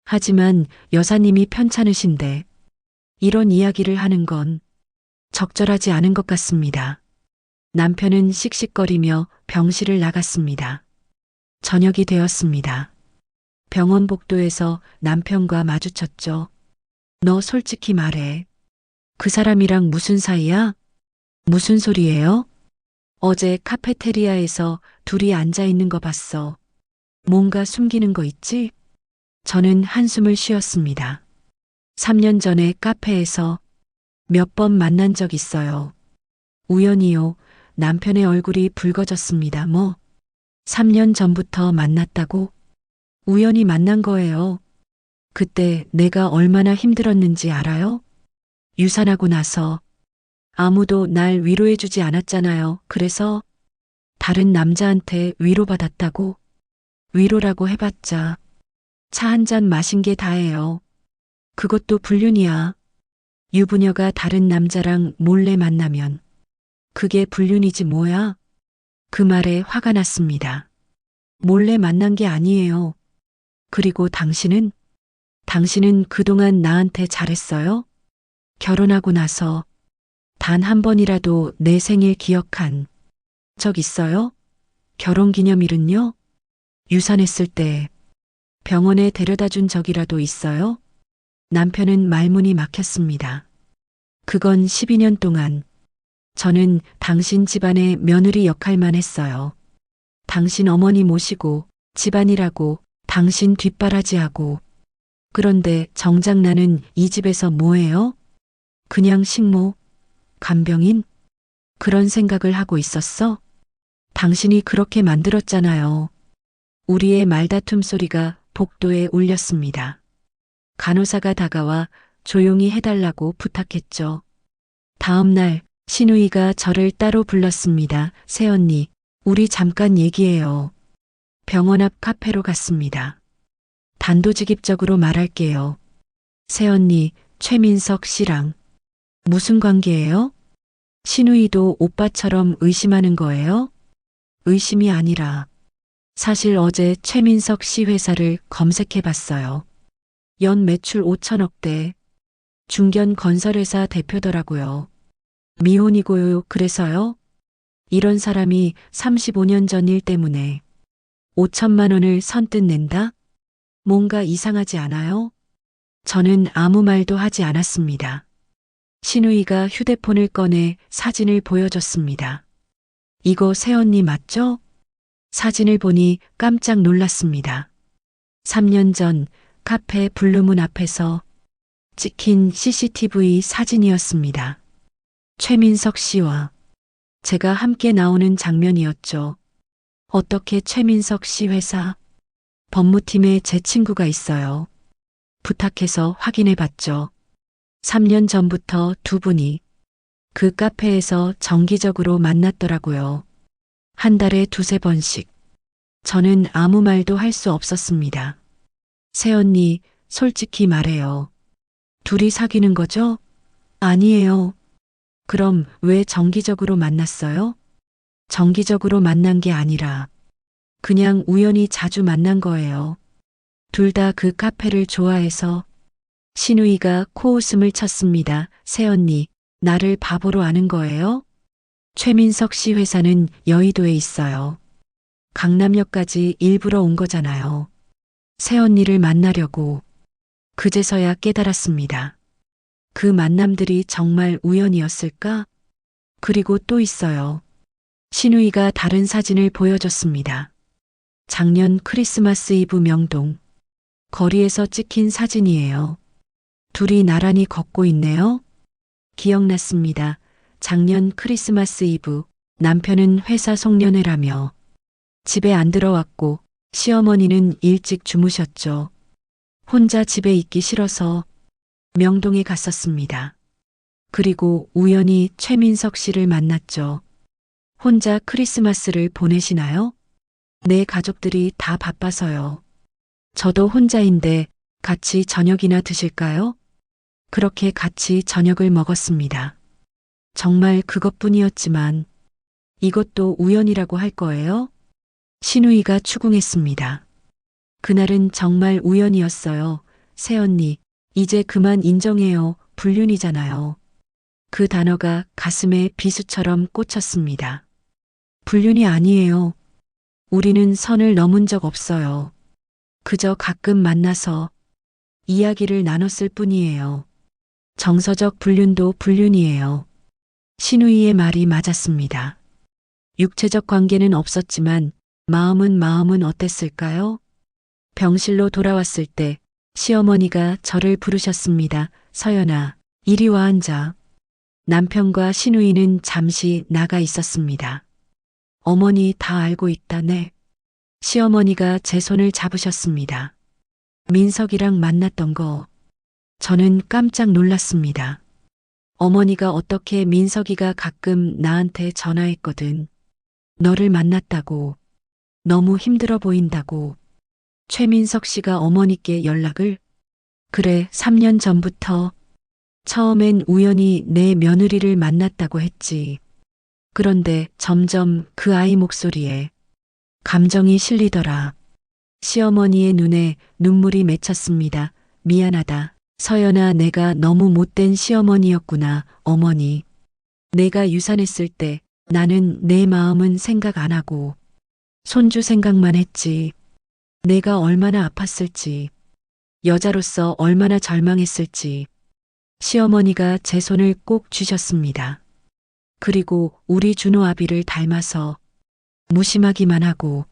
하지만 여사님이 편찮으신데 이런 이야기를 하는 건 적절하지 않은 것 같습니다. 남편은 씩씩거리며 병실을 나갔습니다. 저녁이 되었습니다. 병원 복도에서 남편과 마주쳤죠. 너 솔직히 말해. 그 사람이랑 무슨 사이야? 무슨 소리예요? 어제 카페테리아에서 둘이 앉아 있는 거 봤어. 뭔가 숨기는 거 있지? 저는 한숨을 쉬었습니다. 3년 전에 카페에서 몇 번 만난 적 있어요. 우연히요. 남편의 얼굴이 붉어졌습니다. 뭐? 3년 전부터 만났다고? 우연히 만난 거예요. 그때 내가 얼마나 힘들었는지 알아요? 유산하고 나서 아무도 날 위로해주지 않았잖아요. 그래서 다른 남자한테 위로받았다고? 위로라고 해봤자 차 한 잔 마신 게 다예요. 그것도 불륜이야. 유부녀가 다른 남자랑 몰래 만나면 그게 불륜이지 뭐야? 그 말에 화가 났습니다. 몰래 만난 게 아니에요. 그리고 당신은 그동안 나한테 잘했어요? 결혼하고 나서 단 한 번이라도 내 생일 기억한 적 있어요? 결혼 기념일은요? 유산했을 때 병원에 데려다 준 적이라도 있어요? 남편은 말문이 막혔습니다. 그건 12년 동안 저는 당신 집안의 며느리 역할만 했어요. 당신 어머니 모시고 집안일하고 당신 뒷바라지하고. 그런데 정작 나는 이 집에서 뭐해요? 그냥 식모, 간병인? 그런 생각을 하고 있었어? 당신이 그렇게 만들었잖아요. 우리의 말다툼 소리가 복도에 울렸습니다. 간호사가 다가와 조용히 해달라고 부탁했죠. 다음 날 신우이가 저를 따로 불렀습니다. 새언니, 우리 잠깐 얘기해요. 병원 앞 카페로 갔습니다. 단도직입적으로 말할게요. 새언니, 최민석 씨랑 무슨 관계예요? 신우이도 오빠처럼 의심하는 거예요? 의심이 아니라 사실 어제 최민석 씨 회사를 검색해 봤어요. 연 매출 5천억대. 중견 건설회사 대표더라고요. 미혼이고요. 그래서요? 이런 사람이 35년 전 일 때문에 5천만 원을 선뜻 낸다? 뭔가 이상하지 않아요? 저는 아무 말도 하지 않았습니다. 신우이가 휴대폰을 꺼내 사진을 보여줬습니다. 이거 새언니 맞죠? 사진을 보니 깜짝 놀랐습니다. 3년 전 카페 블루문 앞에서 찍힌 CCTV 사진이었습니다. 최민석 씨와 제가 함께 나오는 장면이었죠. 어떻게 최민석 씨 회사? 법무팀에 제 친구가 있어요. 부탁해서 확인해 봤죠. 3년 전부터 두 분이 그 카페에서 정기적으로 만났더라고요. 한 달에 두세 번씩. 저는 아무 말도 할 수 없었습니다. 새언니, 솔직히 말해요. 둘이 사귀는 거죠? 아니에요. 그럼 왜 정기적으로 만났어요? 정기적으로 만난 게 아니라 그냥 우연히 자주 만난 거예요. 둘 다 그 카페를 좋아해서. 신우이가 코웃음을 쳤습니다. 새언니, 나를 바보로 아는 거예요? 최민석 씨 회사는 여의도에 있어요. 강남역까지 일부러 온 거잖아요. 새언니를 만나려고. 그제서야 깨달았습니다. 그 만남들이 정말 우연이었을까? 그리고 또 있어요. 신우이가 다른 사진을 보여줬습니다. 작년 크리스마스 이브 명동. 거리에서 찍힌 사진이에요. 둘이 나란히 걷고 있네요. 기억났습니다. 작년 크리스마스 이브 남편은 회사 송년회라며 집에 안 들어왔고 시어머니는 일찍 주무셨죠. 혼자 집에 있기 싫어서 명동에 갔었습니다. 그리고 우연히 최민석 씨를 만났죠. 혼자 크리스마스를 보내시나요? 내 가족들이 다 바빠서요. 저도 혼자인데 같이 저녁이나 드실까요? 그렇게 같이 저녁을 먹었습니다. 정말 그것뿐이었지만 이것도 우연이라고 할 거예요? 신우이가 추궁했습니다. 그날은 정말 우연이었어요. 새언니, 이제 그만 인정해요. 불륜이잖아요. 그 단어가 가슴에 비수처럼 꽂혔습니다. 불륜이 아니에요. 우리는 선을 넘은 적 없어요. 그저 가끔 만나서 이야기를 나눴을 뿐이에요. 정서적 불륜도 불륜이에요. 신우이의 말이 맞았습니다. 육체적 관계는 없었지만 마음은 어땠을까요? 병실로 돌아왔을 때 시어머니가 저를 부르셨습니다. 서연아, 이리 와 앉아. 남편과 신우이는 잠시 나가 있었습니다. 어머니 다 알고 있다네. 시어머니가 제 손을 잡으셨습니다. 민석이랑 만났던 거. 저는 깜짝 놀랐습니다. 어머니가 어떻게 민석이가 가끔 나한테 전화했거든. 너를 만났다고. 너무 힘들어 보인다고. 최민석 씨가 어머니께 연락을? 그래, 3년 전부터. 처음엔 우연히 내 며느리를 만났다고 했지. 그런데 점점 그 아이 목소리에 감정이 실리더라. 시어머니의 눈에 눈물이 맺혔습니다. 미안하다. 서연아, 내가 너무 못된 시어머니였구나, 어머니. 내가 유산했을 때 나는 내 마음은 생각 안 하고 손주 생각만 했지. 내가 얼마나 아팠을지, 여자로서 얼마나 절망했을지. 시어머니가 제 손을 꼭 쥐셨습니다. 그리고 우리 준호 아비를 닮아서 무심하기만 하고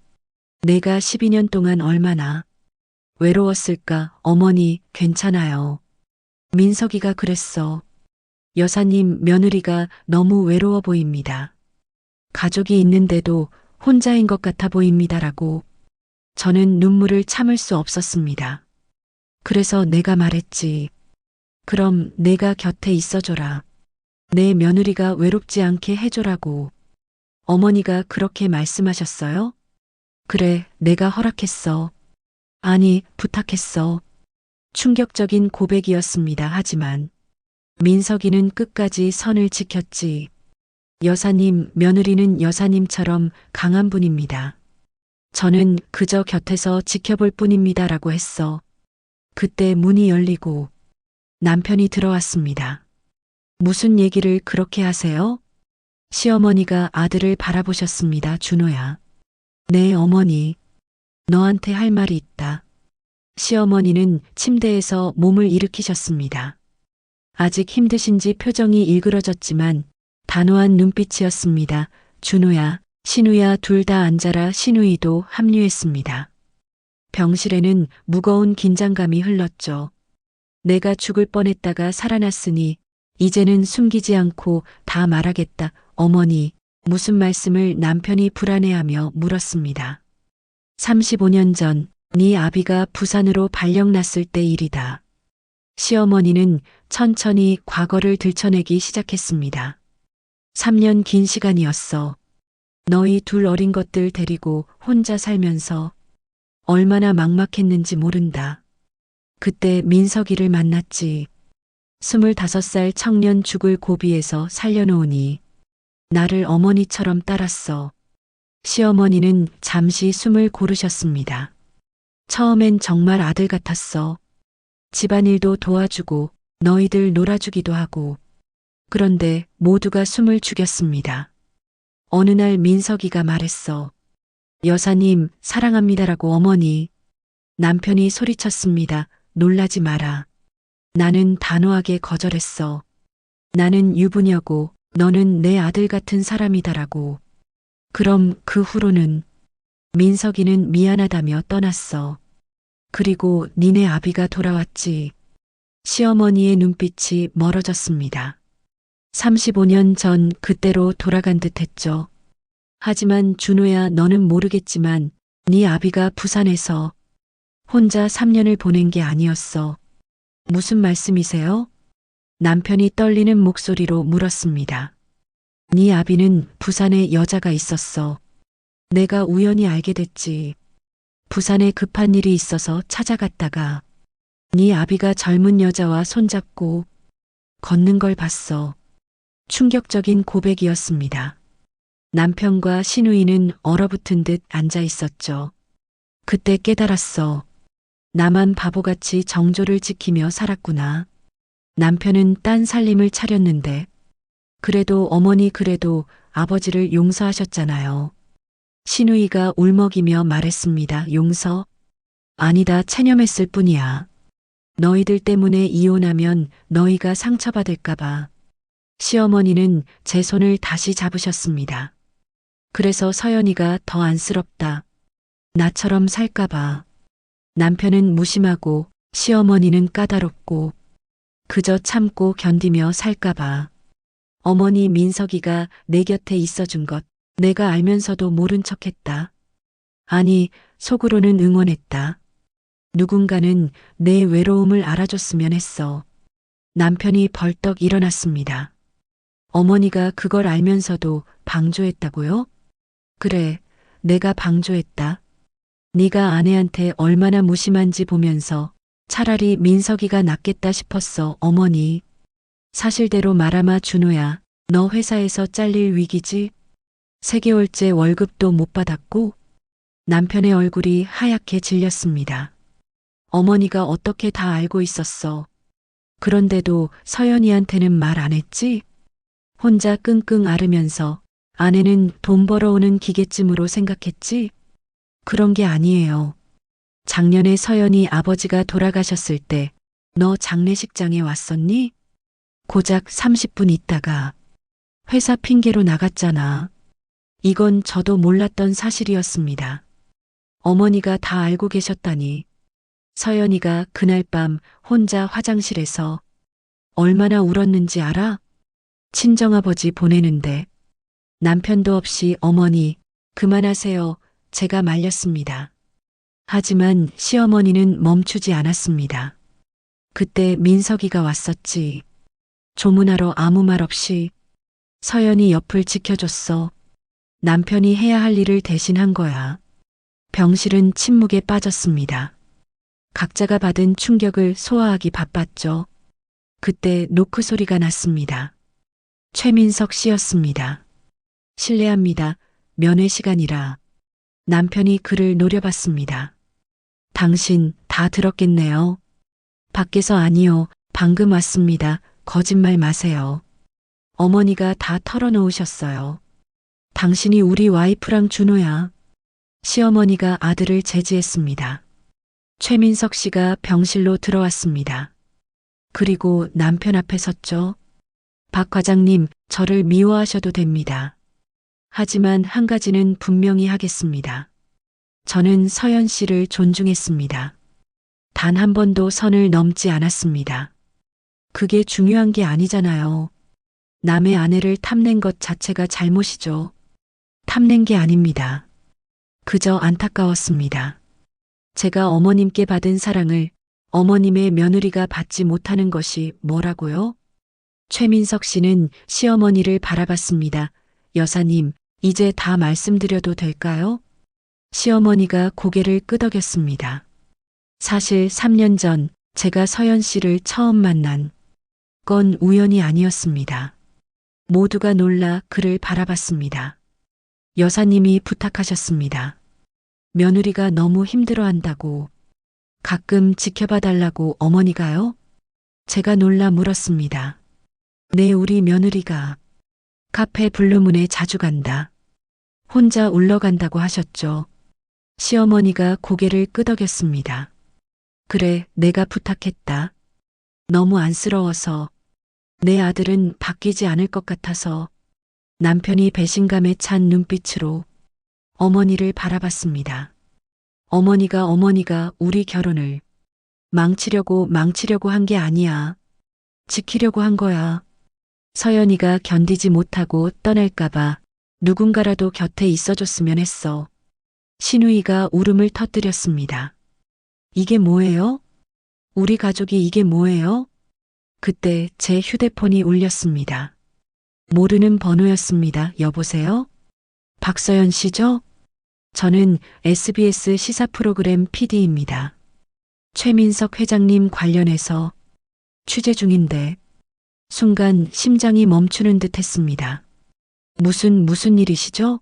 내가 12년 동안 얼마나 외로웠을까. 어머니, 괜찮아요. 민석이가 그랬어. 여사님 며느리가 너무 외로워 보입니다. 가족이 있는데도 혼자인 것 같아 보입니다라고. 저는 눈물을 참을 수 없었습니다. 그래서 내가 말했지. 그럼 내가 곁에 있어줘라. 내 며느리가 외롭지 않게 해줘라고. 어머니가 그렇게 말씀하셨어요? 그래, 내가 허락했어. 아니, 부탁했어. 충격적인 고백이었습니다. 하지만 민석이는 끝까지 선을 지켰지. 여사님, 며느리는 여사님처럼 강한 분입니다. 저는 그저 곁에서 지켜볼 뿐입니다라고 했어. 그때 문이 열리고 남편이 들어왔습니다. 무슨 얘기를 그렇게 하세요? 시어머니가 아들을 바라보셨습니다. 준호야. 네, 어머니. 너한테 할 말이 있다. 시어머니는 침대에서 몸을 일으키셨습니다. 아직 힘드신지 표정이 일그러졌지만 단호한 눈빛이었습니다. 준호야, 신우야 둘 다 앉아라. 신우이도 합류했습니다. 병실에는 무거운 긴장감이 흘렀죠. 내가 죽을 뻔했다가 살아났으니 이제는 숨기지 않고 다 말하겠다. 어머니, 무슨 말씀을 남편이 불안해하며 물었습니다. 35년 전 네 아비가 부산으로 발령났을 때 일이다. 시어머니는 천천히 과거를 들춰내기 시작했습니다. 3년 긴 시간이었어. 너희 둘 어린 것들 데리고 혼자 살면서 얼마나 막막했는지 모른다. 그때 민석이를 만났지. 25살 청년 죽을 고비에서 살려놓으니 나를 어머니처럼 따랐어. 시어머니는 잠시 숨을 고르셨습니다. 처음엔 정말 아들 같았어. 집안일도 도와주고 너희들 놀아주기도 하고. 그런데 모두가 숨을 죽였습니다. 어느 날 민석이가 말했어. 여사님, 사랑합니다라고. 어머니. 남편이 소리쳤습니다. 놀라지 마라. 나는 단호하게 거절했어. 나는 유부녀고 너는 내 아들 같은 사람이다라고. 그럼 그 후로는 민석이는 미안하다며 떠났어. 그리고 니네 아비가 돌아왔지. 시어머니의 눈빛이 멀어졌습니다. 35년 전 그때로 돌아간 듯 했죠. 하지만 준호야, 너는 모르겠지만 네 아비가 부산에서 혼자 3년을 보낸 게 아니었어. 무슨 말씀이세요? 남편이 떨리는 목소리로 물었습니다. 네 아비는 부산에 여자가 있었어. 내가 우연히 알게 됐지. 부산에 급한 일이 있어서 찾아갔다가 네 아비가 젊은 여자와 손잡고 걷는 걸 봤어. 충격적인 고백이었습니다. 남편과 시누이는 얼어붙은 듯 앉아 있었죠. 그때 깨달았어. 나만 바보같이 정조를 지키며 살았구나. 남편은 딴 살림을 차렸는데 그래도 어머니, 그래도 아버지를 용서하셨잖아요. 시누이가 울먹이며 말했습니다. 용서? 아니다, 체념했을 뿐이야. 너희들 때문에 이혼하면 너희가 상처받을까봐. 시어머니는 제 손을 다시 잡으셨습니다. 그래서 서연이가 더 안쓰럽다. 나처럼 살까봐. 남편은 무심하고 시어머니는 까다롭고 그저 참고 견디며 살까봐. 어머니, 민석이가 내 곁에 있어준 것 내가 알면서도 모른 척했다. 아니, 속으로는 응원했다. 누군가는 내 외로움을 알아줬으면 했어. 남편이 벌떡 일어났습니다. 어머니가 그걸 알면서도 방조했다고요? 그래, 내가 방조했다. 네가 아내한테 얼마나 무심한지 보면서 차라리 민석이가 낫겠다 싶었어. 어머니. 사실대로 말아마. 준호야, 너 회사에서 잘릴 위기지? 3개월째 월급도 못 받았고. 남편의 얼굴이 하얗게 질렸습니다. 어머니가 어떻게 다 알고 있었어. 그런데도 서연이한테는 말 안 했지? 혼자 끙끙 앓으면서 아내는 돈 벌어오는 기계쯤으로 생각했지? 그런 게 아니에요. 작년에 서연이 아버지가 돌아가셨을 때 너 장례식장에 왔었니? 고작 30분 있다가 회사 핑계로 나갔잖아. 이건 저도 몰랐던 사실이었습니다. 어머니가 다 알고 계셨다니. 서연이가 그날 밤 혼자 화장실에서 얼마나 울었는지 알아? 친정아버지 보내는데 남편도 없이. 어머니, 그만하세요. 제가 말렸습니다. 하지만 시어머니는 멈추지 않았습니다. 그때 민석이가 왔었지. 조문하러 아무 말 없이. 서연이 옆을 지켜줬어. 남편이 해야 할 일을 대신 한 거야. 병실은 침묵에 빠졌습니다. 각자가 받은 충격을 소화하기 바빴죠. 그때 노크 소리가 났습니다. 최민석 씨였습니다. 실례합니다. 면회 시간이라. 남편이 그를 노려봤습니다. 당신 다 들었겠네요. 밖에서 아니요. 방금 왔습니다. 거짓말 마세요. 어머니가 다 털어놓으셨어요. 당신이 우리 와이프랑 준호야. 시어머니가 아들을 제지했습니다. 최민석 씨가 병실로 들어왔습니다. 그리고 남편 앞에 섰죠. 박 과장님, 저를 미워하셔도 됩니다. 하지만 한 가지는 분명히 하겠습니다. 저는 서연 씨를 존중했습니다. 단 한 번도 선을 넘지 않았습니다. 그게 중요한 게 아니잖아요. 남의 아내를 탐낸 것 자체가 잘못이죠. 탐낸 게 아닙니다. 그저 안타까웠습니다. 제가 어머님께 받은 사랑을 어머님의 며느리가 받지 못하는 것이 뭐라고요? 최민석 씨는 시어머니를 바라봤습니다. 여사님, 이제 다 말씀드려도 될까요? 시어머니가 고개를 끄덕였습니다. 사실 3년 전 제가 서연 씨를 처음 만난 건 우연이 아니었습니다. 모두가 놀라 그를 바라봤습니다. 여사님이 부탁하셨습니다. 며느리가 너무 힘들어한다고 가끔 지켜봐 달라고 어머니가요? 제가 놀라 물었습니다. 네, 우리 며느리가 카페 블루문에 자주 간다. 혼자 울러간다고 하셨죠. 시어머니가 고개를 끄덕였습니다. 그래, 내가 부탁했다. 너무 안쓰러워서 내 아들은 바뀌지 않을 것 같아서. 남편이 배신감에 찬 눈빛으로 어머니를 바라봤습니다. 어머니가 우리 결혼을 망치려고 한 게 아니야. 지키려고 한 거야. 서연이가 견디지 못하고 떠날까봐 누군가라도 곁에 있어줬으면 했어. 신우이가 울음을 터뜨렸습니다. 이게 뭐예요? 우리 가족이 이게 뭐예요? 그때 제 휴대폰이 울렸습니다. 모르는 번호였습니다. 여보세요? 박서연 씨죠? 저는 SBS 시사 프로그램 PD입니다. 최민석 회장님 관련해서 취재 중인데 순간 심장이 멈추는 듯 했습니다. 무슨 일이시죠?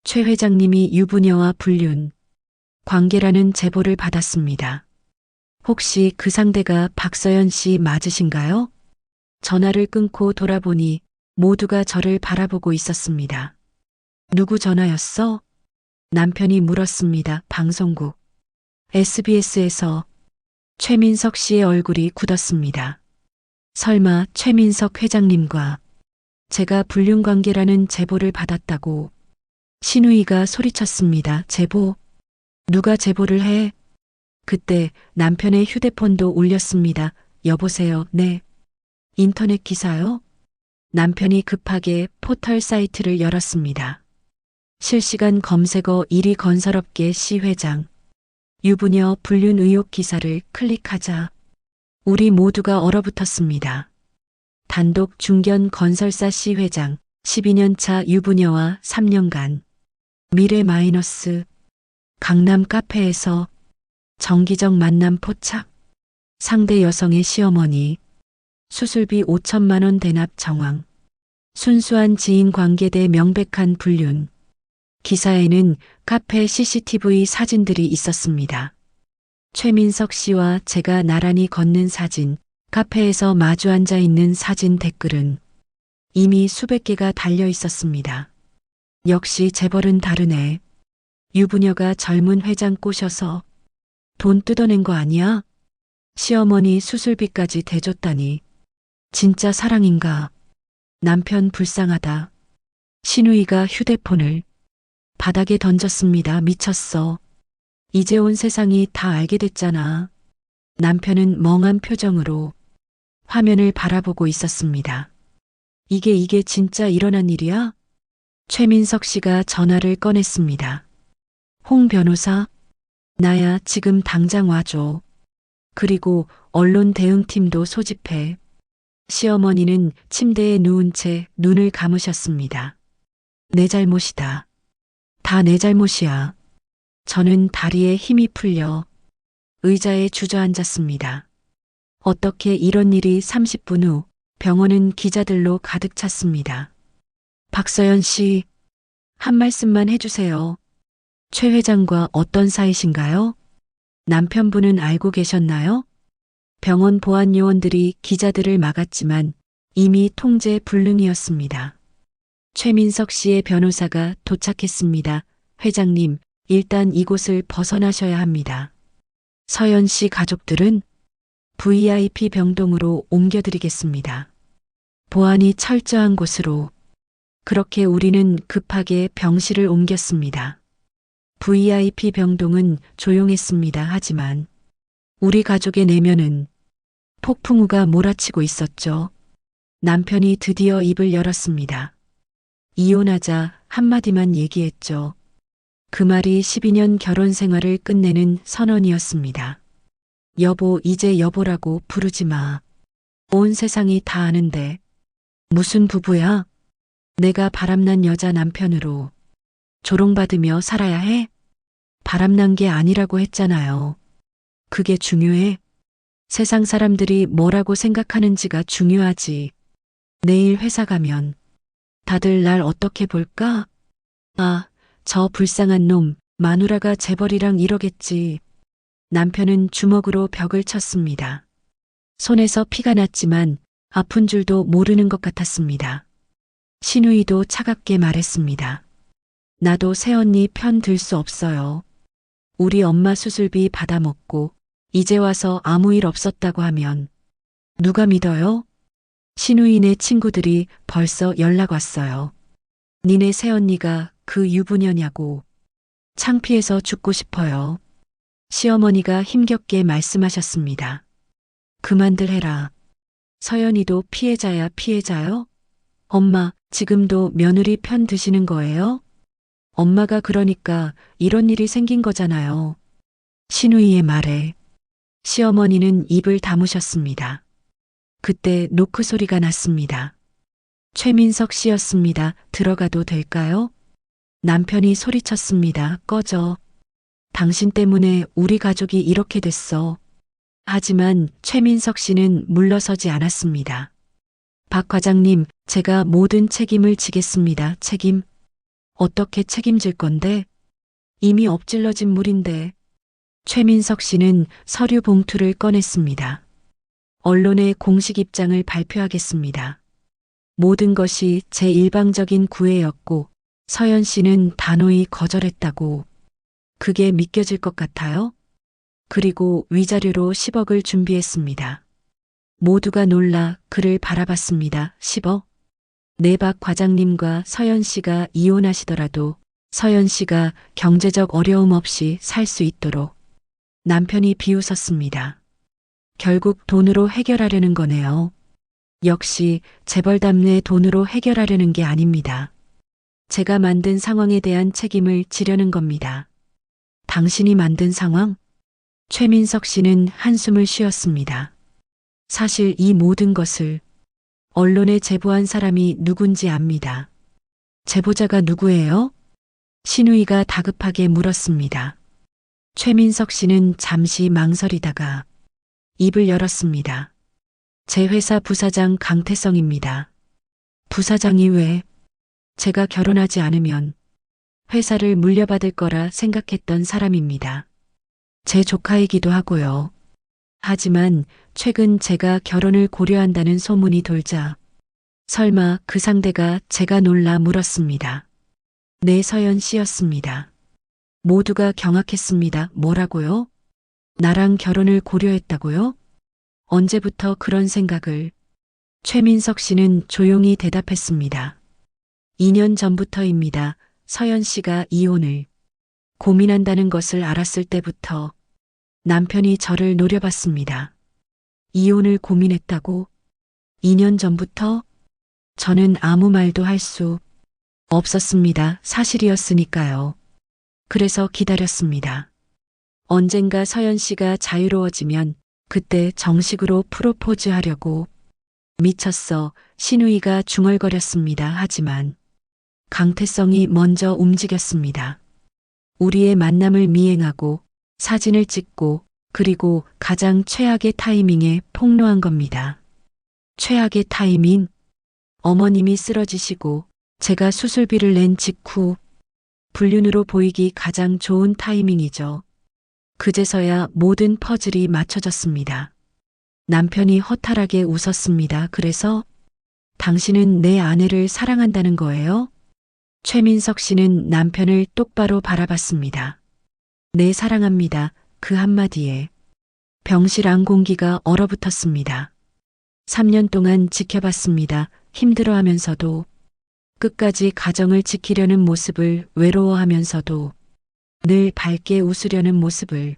최 회장님이 유부녀와 불륜 관계라는 제보를 받았습니다. 혹시 그 상대가 박서연 씨 맞으신가요? 전화를 끊고 돌아보니 모두가 저를 바라보고 있었습니다. 누구 전화였어? 남편이 물었습니다. 방송국. SBS에서. 최민석 씨의 얼굴이 굳었습니다. 설마 최민석 회장님과 제가 불륜 관계라는 제보를 받았다고. 신우이가 소리쳤습니다. 제보? 누가 제보를 해? 그때 남편의 휴대폰도 울렸습니다. 여보세요. 네. 인터넷 기사요? 남편이 급하게 포털 사이트를 열었습니다. 실시간 검색어 1위 건설업계 시 회장. 유부녀 불륜 의혹 기사를 클릭하자 우리 모두가 얼어붙었습니다. 단독 중견 건설사 시 회장 12년 차 유부녀와 3년간 미래 마이너스 강남 카페에서 정기적 만남 포착 상대 여성의 시어머니 수술비 5천만 원 대납 정황 순수한 지인 관계 대 명백한 불륜 기사에는 카페 CCTV 사진들이 있었습니다. 최민석 씨와 제가 나란히 걷는 사진, 카페에서 마주 앉아 있는 사진 댓글은 이미 수백 개가 달려 있었습니다. 역시 재벌은 다르네. 유부녀가 젊은 회장 꼬셔서 돈 뜯어낸 거 아니야? 시어머니 수술비까지 대줬다니. 진짜 사랑인가? 남편 불쌍하다. 신우이가 휴대폰을 바닥에 던졌습니다. 미쳤어. 이제 온 세상이 다 알게 됐잖아. 남편은 멍한 표정으로 화면을 바라보고 있었습니다. 이게 진짜 일어난 일이야? 최민석 씨가 전화를 꺼냈습니다. 홍 변호사? 나야, 지금 당장 와줘. 그리고 언론 대응팀도 소집해. 시어머니는 침대에 누운 채 눈을 감으셨습니다. 내 잘못이다. 다 내 잘못이야. 저는 다리에 힘이 풀려 의자에 주저앉았습니다. 어떻게 이런 일이 30분 후 병원은 기자들로 가득 찼습니다. 박서연 씨, 한 말씀만 해주세요. 최 회장과 어떤 사이신가요? 남편분은 알고 계셨나요? 병원 보안 요원들이 기자들을 막았지만 이미 통제 불능이었습니다. 최민석 씨의 변호사가 도착했습니다. 회장님, 일단 이곳을 벗어나셔야 합니다. 서연 씨 가족들은 VIP 병동으로 옮겨드리겠습니다. 보안이 철저한 곳으로. 그렇게 우리는 급하게 병실을 옮겼습니다. VIP 병동은 조용했습니다. 하지만 우리 가족의 내면은 폭풍우가 몰아치고 있었죠. 남편이 드디어 입을 열었습니다. 이혼하자 한마디만 얘기했죠. 그 말이 12년 결혼 생활을 끝내는 선언이었습니다. 여보, 이제 여보라고 부르지 마. 온 세상이 다 아는데. 무슨 부부야? 내가 바람난 여자 남편으로 조롱받으며 살아야 해? 바람난 게 아니라고 했잖아요. 그게 중요해? 세상 사람들이 뭐라고 생각하는지가 중요하지. 내일 회사 가면 다들 날 어떻게 볼까? 아, 저 불쌍한 놈, 마누라가 재벌이랑 이러겠지. 남편은 주먹으로 벽을 쳤습니다. 손에서 피가 났지만 아픈 줄도 모르는 것 같았습니다. 신우이도 차갑게 말했습니다. 나도 새언니 편 들 수 없어요. 우리 엄마 수술비 받아먹고 이제 와서 아무 일 없었다고 하면 누가 믿어요? 신우이네 친구들이 벌써 연락 왔어요. 니네 새언니가 그 유부녀냐고. 창피해서 죽고 싶어요. 시어머니가 힘겹게 말씀하셨습니다. 그만들 해라. 서연이도 피해자야 피해자요? 엄마, 지금도 며느리 편 드시는 거예요? 엄마가 그러니까 이런 일이 생긴 거잖아요. 신우이의 말에 시어머니는 입을 다무셨습니다. 그때 노크 소리가 났습니다. 최민석 씨였습니다. 들어가도 될까요? 남편이 소리쳤습니다. 꺼져. 당신 때문에 우리 가족이 이렇게 됐어. 하지만 최민석 씨는 물러서지 않았습니다. 박 과장님, 제가 모든 책임을 지겠습니다. 책임? 어떻게 책임질 건데? 이미 엎질러진 물인데. 최민석 씨는 서류 봉투를 꺼냈습니다. 언론에 공식 입장을 발표하겠습니다. 모든 것이 제 일방적인 구애였고 서연 씨는 단호히 거절했다고. 그게 믿겨질 것 같아요? 그리고 위자료로 10억을 준비했습니다. 모두가 놀라 그를 바라봤습니다. 10억? 네, 박 과장님과 서연 씨가 이혼하시더라도 서연 씨가 경제적 어려움 없이 살 수 있도록. 남편이 비웃었습니다. 결국 돈으로 해결하려는 거네요. 역시 재벌담네 돈으로 해결하려는 게 아닙니다. 제가 만든 상황에 대한 책임을 지려는 겁니다. 당신이 만든 상황? 최민석 씨는 한숨을 쉬었습니다. 사실 이 모든 것을 언론에 제보한 사람이 누군지 압니다. 제보자가 누구예요? 신우이가 다급하게 물었습니다. 최민석 씨는 잠시 망설이다가 입을 열었습니다. 제 회사 부사장 강태성입니다. 부사장이 왜? 제가 결혼하지 않으면 회사를 물려받을 거라 생각했던 사람입니다. 제 조카이기도 하고요. 하지만 최근 제가 결혼을 고려한다는 소문이 돌자 설마 그 상대가 제가 놀라 물었습니다. 네, 서연 씨였습니다. 모두가 경악했습니다. 뭐라고요? 나랑 결혼을 고려했다고요? 언제부터 그런 생각을? 최민석 씨는 조용히 대답했습니다. 2년 전부터입니다. 서연 씨가 이혼을 고민한다는 것을 알았을 때부터 남편이 저를 노려봤습니다. 이혼을 고민했다고? 2년 전부터? 저는 아무 말도 할 수 없었습니다. 사실이었으니까요. 그래서 기다렸습니다. 언젠가 서연 씨가 자유로워지면 그때 정식으로 프로포즈 하려고. 미쳤어. 신우이가 중얼거렸습니다. 하지만 강태성이 먼저 움직였습니다. 우리의 만남을 미행하고 사진을 찍고 그리고 가장 최악의 타이밍에 폭로한 겁니다. 최악의 타이밍? 어머님이 쓰러지시고 제가 수술비를 낸 직후 불륜으로 보이기 가장 좋은 타이밍이죠. 그제서야 모든 퍼즐이 맞춰졌습니다. 남편이 허탈하게 웃었습니다. 그래서 당신은 내 아내를 사랑한다는 거예요? 최민석 씨는 남편을 똑바로 바라봤습니다. 네, 사랑합니다. 그 한마디에 병실 안 공기가 얼어붙었습니다. 3년 동안 지켜봤습니다. 힘들어하면서도 끝까지 가정을 지키려는 모습을, 외로워하면서도 늘 밝게 웃으려는 모습을.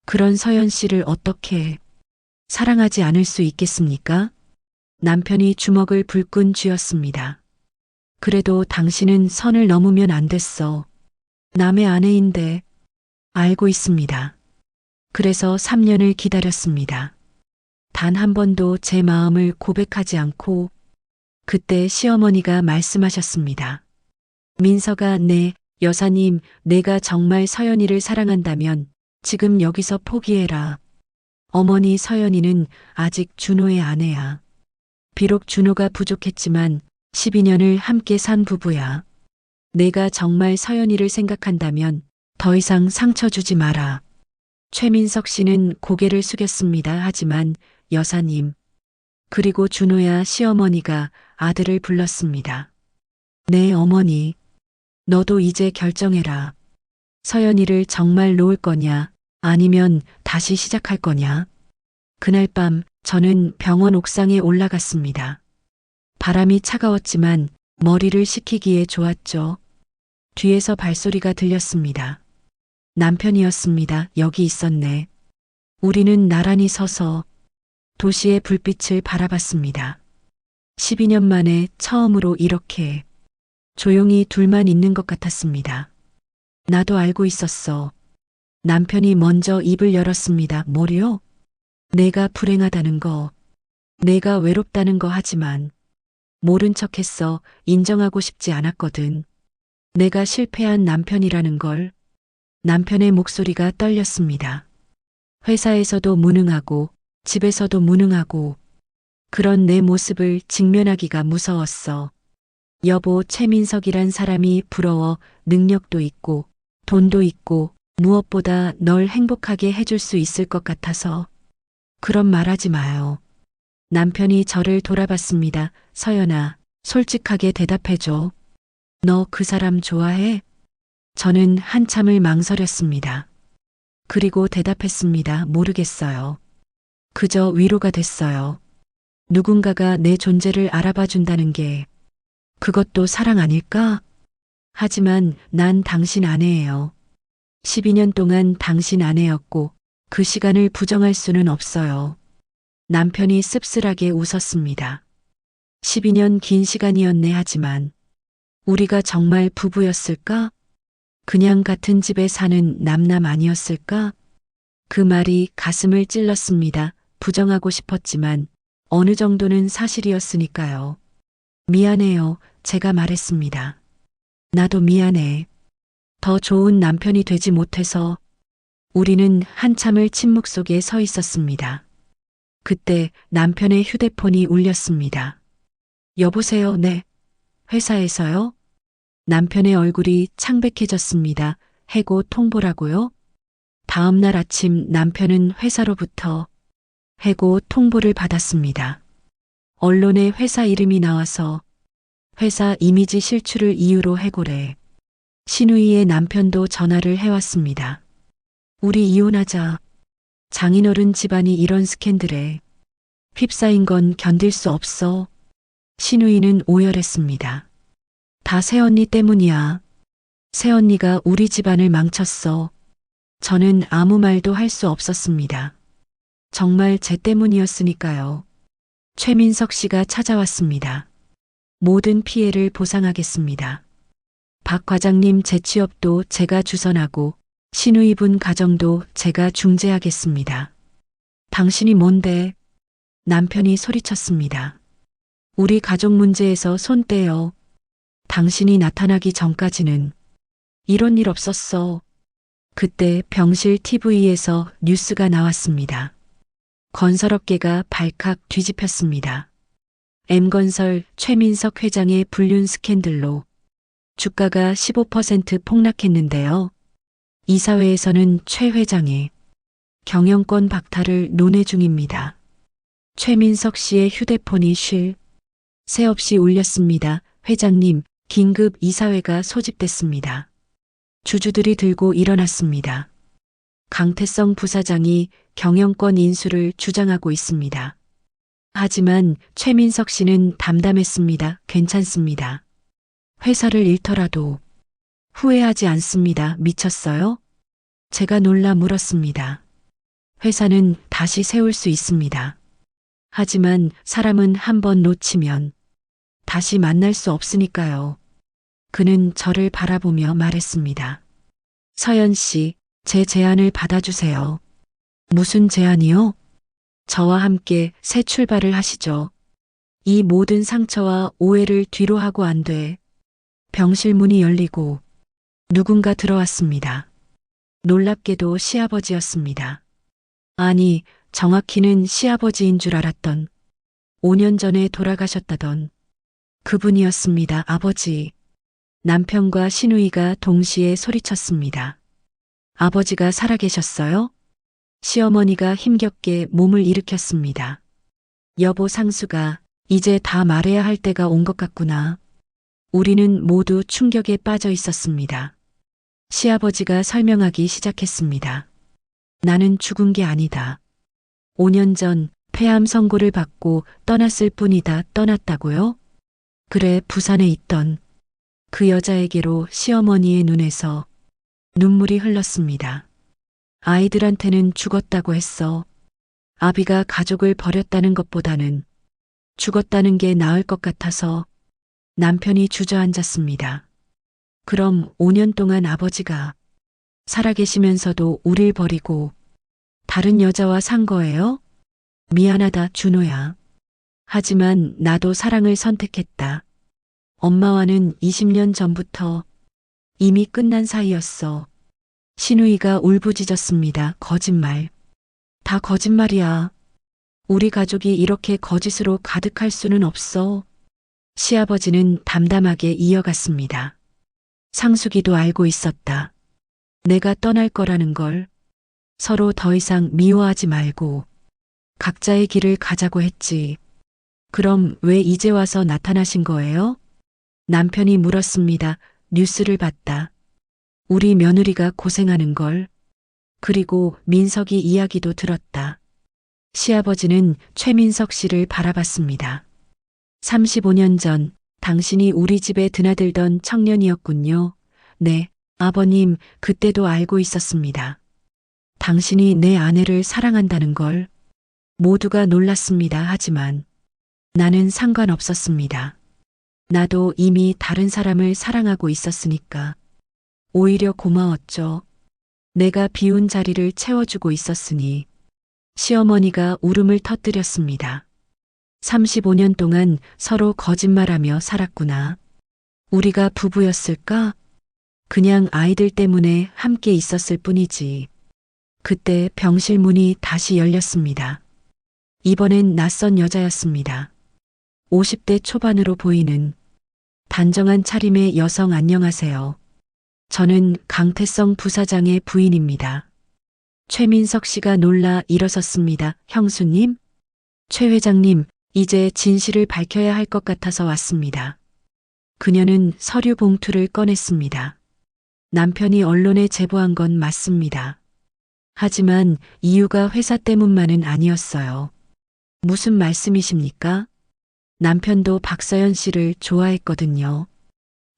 그런 서연 씨를 어떻게 사랑하지 않을 수 있겠습니까? 남편이 주먹을 불끈 쥐었습니다. 그래도 당신은 선을 넘으면 안 됐어. 남의 아내인데. 알고 있습니다. 그래서 3년을 기다렸습니다. 단 한 번도 제 마음을 고백하지 않고 그때 시어머니가 말씀하셨습니다. 민서가, 네, 여사님, 내가 정말 서연이를 사랑한다면 지금 여기서 포기해라. 어머니, 서연이는 아직 준호의 아내야. 비록 준호가 부족했지만 12년을 함께 산 부부야. 내가 정말 서연이를 생각한다면 더 이상 상처 주지 마라. 최민석 씨는 고개를 숙였습니다. 하지만 여사님, 그리고 준호야, 시어머니가 아들을 불렀습니다. 네, 어머니. 너도 이제 결정해라. 서연이를 정말 놓을 거냐, 아니면 다시 시작할 거냐. 그날 밤 저는 병원 옥상에 올라갔습니다. 바람이 차가웠지만 머리를 식히기에 좋았죠. 뒤에서 발소리가 들렸습니다. 남편이었습니다. 여기 있었네. 우리는 나란히 서서 도시의 불빛을 바라봤습니다. 12년 만에 처음으로 이렇게 조용히 둘만 있는 것 같았습니다. 나도 알고 있었어. 남편이 먼저 입을 열었습니다. 뭐요? 내가 불행하다는 거, 내가 외롭다는 거. 하지만 모른 척했어. 인정하고 싶지 않았거든. 내가 실패한 남편이라는 걸. 남편의 목소리가 떨렸습니다. 회사에서도 무능하고 집에서도 무능하고 그런 내 모습을 직면하기가 무서웠어. 여보, 최민석이란 사람이 부러워. 능력도 있고 돈도 있고 무엇보다 널 행복하게 해줄 수 있을 것 같아서. 그런 말하지 마요. 남편이 저를 돌아봤습니다. 서연아, 솔직하게 대답해줘. 너 그 사람 좋아해? 저는 한참을 망설였습니다. 그리고 대답했습니다. 모르겠어요. 그저 위로가 됐어요. 누군가가 내 존재를 알아봐 준다는 게 그것도 사랑 아닐까? 하지만 난 당신 아내예요. 12년 동안 당신 아내였고 그 시간을 부정할 수는 없어요. 남편이 씁쓸하게 웃었습니다. 12년 긴 시간이었네. 하지만 우리가 정말 부부였을까? 그냥 같은 집에 사는 남남 아니었을까? 그 말이 가슴을 찔렀습니다. 부정하고 싶었지만 어느 정도는 사실이었으니까요. 미안해요. 제가 말했습니다. 나도 미안해. 더 좋은 남편이 되지 못해서. 우리는 한참을 침묵 속에 서 있었습니다. 그때 남편의 휴대폰이 울렸습니다. 여보세요? 네. 회사에서요? 남편의 얼굴이 창백해졌습니다. 해고 통보라고요? 다음 날 아침 남편은 회사로부터 해고 통보를 받았습니다. 언론에 회사 이름이 나와서 회사 이미지 실추를 이유로 해고래. 신우이의 남편도 전화를 해왔습니다. 우리 이혼하자. 장인어른 집안이 이런 스캔들에 휩싸인 건 견딜 수 없어. 신우이는 오열했습니다. 다 새언니 때문이야. 새언니가 우리 집안을 망쳤어. 저는 아무 말도 할 수 없었습니다. 정말 제 때문이었으니까요. 최민석 씨가 찾아왔습니다. 모든 피해를 보상하겠습니다. 박 과장님 재취업도 제가 주선하고 신우이분 가정도 제가 중재하겠습니다. 당신이 뭔데? 남편이 소리쳤습니다. 우리 가족 문제에서 손 떼어. 당신이 나타나기 전까지는 이런 일 없었어. 그때 병실 TV에서 뉴스가 나왔습니다. 건설업계가 발칵 뒤집혔습니다. M건설 최민석 회장의 불륜 스캔들로 주가가 15% 폭락했는데요. 이사회에서는 최 회장의 경영권 박탈을 논의 중입니다. 최민석 씨의 휴대폰이 쉴 새 없이 울렸습니다. 회장님, 긴급 이사회가 소집됐습니다. 주주들이 들고 일어났습니다. 강태성 부사장이 경영권 인수를 주장하고 있습니다. 하지만 최민석 씨는 담담했습니다. 괜찮습니다. 회사를 잃더라도 후회하지 않습니다. 미쳤어요? 제가 놀라 물었습니다. 회사는 다시 세울 수 있습니다. 하지만 사람은 한번 놓치면 다시 만날 수 없으니까요. 그는 저를 바라보며 말했습니다. 서연 씨, 제 제안을 받아주세요. 무슨 제안이요? 저와 함께 새 출발을 하시죠. 이 모든 상처와 오해를 뒤로 하고 안 돼. 병실 문이 열리고 누군가 들어왔습니다. 놀랍게도 시아버지였습니다. 아니, 정확히는 시아버지인 줄 알았던 5년 전에 돌아가셨다던 그분이었습니다. 아버지. 남편과 시누이가 동시에 소리쳤습니다. 아버지가 살아계셨어요? 시어머니가 힘겹게 몸을 일으켰습니다. 여보 상수가 이제 다 말해야 할 때가 온 것 같구나. 우리는 모두 충격에 빠져 있었습니다. 시아버지가 설명하기 시작했습니다. 나는 죽은 게 아니다. 5년 전 폐암 선고를 받고 떠났을 뿐이다. 떠났다고요? 그래, 부산에 있던 그 여자에게로 시어머니의 눈에서 눈물이 흘렀습니다. 아이들한테는 죽었다고 했어. 아비가 가족을 버렸다는 것보다는 죽었다는 게 나을 것 같아서 남편이 주저앉았습니다. 그럼 5년 동안 아버지가 살아계시면서도 우릴 버리고 다른 여자와 산 거예요? 미안하다, 준호야. 하지만 나도 사랑을 선택했다. 엄마와는 20년 전부터 이미 끝난 사이였어. 시누이가 울부짖었습니다. 거짓말. 다 거짓말이야. 우리 가족이 이렇게 거짓으로 가득할 수는 없어. 시아버지는 담담하게 이어갔습니다. 상숙이도 알고 있었다. 내가 떠날 거라는 걸. 서로 더 이상 미워하지 말고 각자의 길을 가자고 했지. 그럼 왜 이제 와서 나타나신 거예요? 남편이 물었습니다. 뉴스를 봤다. 우리 며느리가 고생하는 걸. 그리고 민석이 이야기도 들었다. 시아버지는 최민석 씨를 바라봤습니다. 35년 전 당신이 우리 집에 드나들던 청년이었군요. 네, 아버님, 그때도 알고 있었습니다. 당신이 내 아내를 사랑한다는 걸. 모두가 놀랐습니다. 하지만 나는 상관없었습니다. 나도 이미 다른 사람을 사랑하고 있었으니까. 오히려 고마웠죠. 내가 비운 자리를 채워주고 있었으니. 시어머니가 울음을 터뜨렸습니다. 35년 동안 서로 거짓말하며 살았구나. 우리가 부부였을까? 그냥 아이들 때문에 함께 있었을 뿐이지. 그때 병실 문이 다시 열렸습니다. 이번엔 낯선 여자였습니다. 50대 초반으로 보이는 단정한 차림의 여성. 안녕하세요. 저는 강태성 부사장의 부인입니다. 최민석 씨가 놀라 일어섰습니다. 형수님? 최 회장님, 이제 진실을 밝혀야 할 것 같아서 왔습니다. 그녀는 서류 봉투를 꺼냈습니다. 남편이 언론에 제보한 건 맞습니다. 하지만 이유가 회사 때문만은 아니었어요. 무슨 말씀이십니까? 남편도 박서연 씨를 좋아했거든요.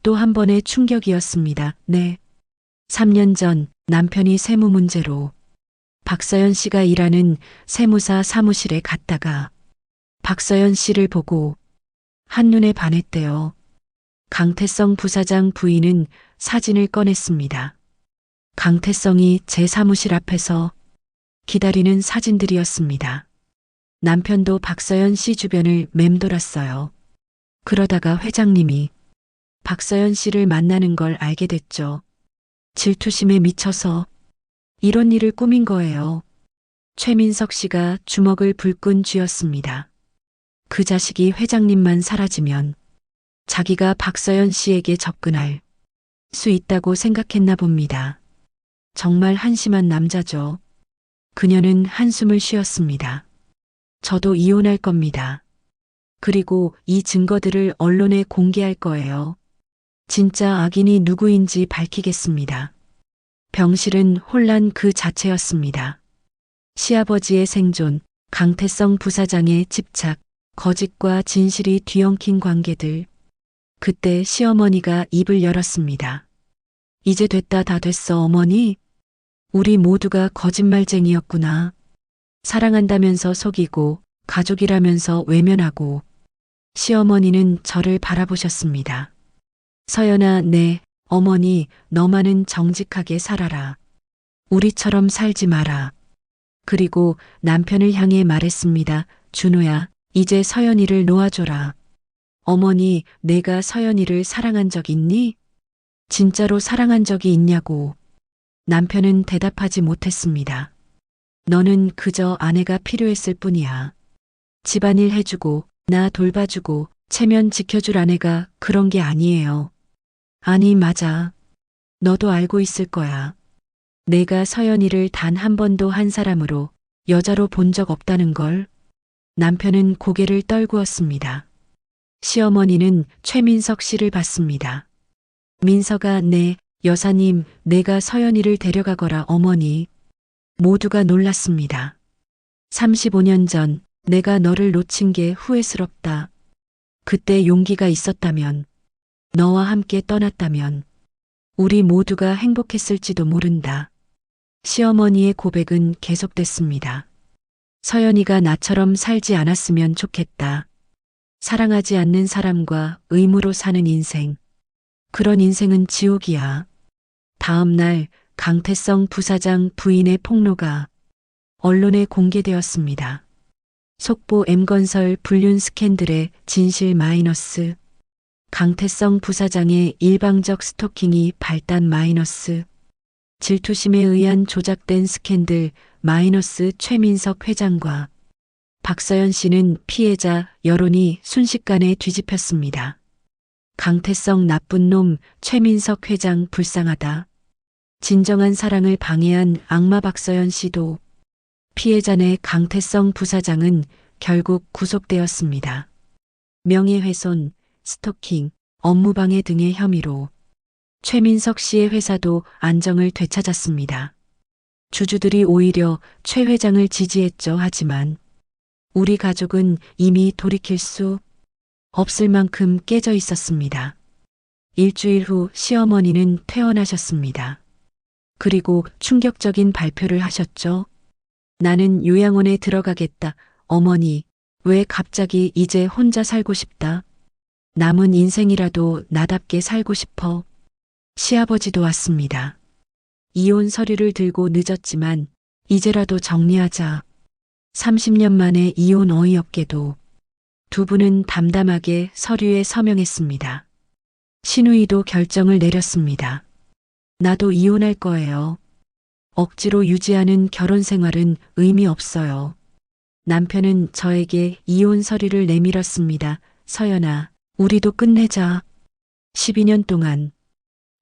또 한 번의 충격이었습니다. 네. 3년 전 남편이 세무 문제로 박서연 씨가 일하는 세무사 사무실에 갔다가 박서연 씨를 보고 한눈에 반했대요. 강태성 부사장 부인은 사진을 꺼냈습니다. 강태성이 제 사무실 앞에서 기다리는 사진들이었습니다. 남편도 박서연 씨 주변을 맴돌았어요. 그러다가 회장님이 박서연 씨를 만나는 걸 알게 됐죠. 질투심에 미쳐서 이런 일을 꾸민 거예요. 최민석 씨가 주먹을 불끈 쥐었습니다. 그 자식이 회장님만 사라지면 자기가 박서연 씨에게 접근할 수 있다고 생각했나 봅니다. 정말 한심한 남자죠. 그녀는 한숨을 쉬었습니다. 저도 이혼할 겁니다. 그리고 이 증거들을 언론에 공개할 거예요. 진짜 악인이 누구인지 밝히겠습니다. 병실은 혼란 그 자체였습니다. 시아버지의 생존, 강태성 부사장의 집착, 거짓과 진실이 뒤엉킨 관계들. 그때 시어머니가 입을 열었습니다. 이제 됐다 다 됐어 어머니. 우리 모두가 거짓말쟁이였구나. 사랑한다면서 속이고 가족이라면서 외면하고. 시어머니는 저를 바라보셨습니다. 서연아, 네, 어머니, 너만은 정직하게 살아라. 우리처럼 살지 마라. 그리고 남편을 향해 말했습니다. 준호야, 이제 서연이를 놓아줘라. 어머니, 내가 서연이를 사랑한 적 있니? 진짜로 사랑한 적이 있냐고. 남편은 대답하지 못했습니다. 너는 그저 아내가 필요했을 뿐이야. 집안일 해주고, 나 돌봐주고, 체면 지켜줄 아내가 그런 게 아니에요. 아니, 맞아. 너도 알고 있을 거야. 내가 서연이를 단 한 번도 한 사람으로 여자로 본 적 없다는 걸. 남편은 고개를 떨구었습니다. 시어머니는 최민석 씨를 봤습니다. 민서가 네, 여사님, 내가 서연이를 데려가거라 어머니. 모두가 놀랐습니다. 35년 전 내가 너를 놓친 게 후회스럽다. 그때 용기가 있었다면, 너와 함께 떠났다면, 우리 모두가 행복했을지도 모른다. 시어머니의 고백은 계속됐습니다. 서연이가 나처럼 살지 않았으면 좋겠다. 사랑하지 않는 사람과 의무로 사는 인생. 그런 인생은 지옥이야. 다음 날 강태성 부사장 부인의 폭로가 언론에 공개되었습니다. 속보 M건설 불륜 스캔들의 진실 마이너스. 강태성 부사장의 일방적 스토킹이 발단 마이너스. 질투심에 의한 조작된 스캔들 마이너스. 최민석 회장과 박서연 씨는 피해자. 여론이 순식간에 뒤집혔습니다. 강태성 나쁜 놈, 최민석 회장 불쌍하다. 진정한 사랑을 방해한 악마 박서연 씨도. 피해자네 강태성 부사장은 결국 구속되었습니다. 명예훼손, 스토킹, 업무방해 등의 혐의로. 최민석 씨의 회사도 안정을 되찾았습니다. 주주들이 오히려 최 회장을 지지했죠. 하지만 우리 가족은 이미 돌이킬 수 없을 만큼 깨져 있었습니다. 일주일 후 시어머니는 퇴원하셨습니다. 그리고 충격적인 발표를 하셨죠. 나는 요양원에 들어가겠다. 어머니, 왜 갑자기 이제 혼자 살고 싶다. 남은 인생이라도 나답게 살고 싶어. 시아버지도 왔습니다. 이혼 서류를 들고 늦었지만 이제라도 정리하자. 30년 만에 이혼 어이없게도 두 분은 담담하게 서류에 서명했습니다. 신우이도 결정을 내렸습니다. 나도 이혼할 거예요. 억지로 유지하는 결혼 생활은 의미 없어요. 남편은 저에게 이혼 서류를 내밀었습니다. 서연아, 우리도 끝내자. 12년 동안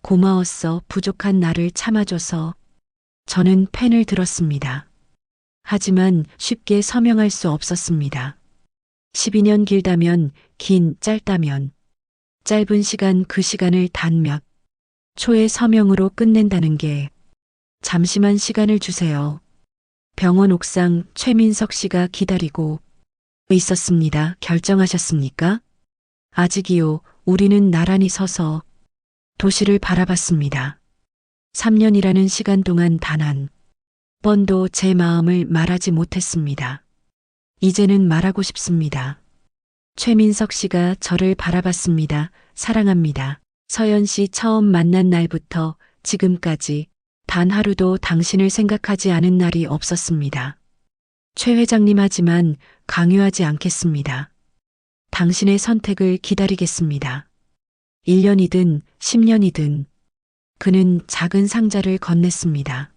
고마웠어. 부족한 나를 참아줘서. 저는 펜을 들었습니다. 하지만 쉽게 서명할 수 없었습니다. 12년 길다면 긴, 짧다면 짧은 시간, 그 시간을 단 몇 초의 서명으로 끝낸다는 게. 잠시만 시간을 주세요. 병원 옥상 최민석 씨가 기다리고 있었습니다. 결정하셨습니까? 아직이요. 우리는 나란히 서서 도시를 바라봤습니다. 3년이라는 시간 동안 단 한 번도 제 마음을 말하지 못했습니다. 이제는 말하고 싶습니다. 최민석 씨가 저를 바라봤습니다. 사랑합니다. 서연 씨 처음 만난 날부터 지금까지 단 하루도 당신을 생각하지 않은 날이 없었습니다. 최 회장님, 하지만 강요하지 않겠습니다. 당신의 선택을 기다리겠습니다. 1년이든 10년이든. 그는 작은 상자를 건넸습니다.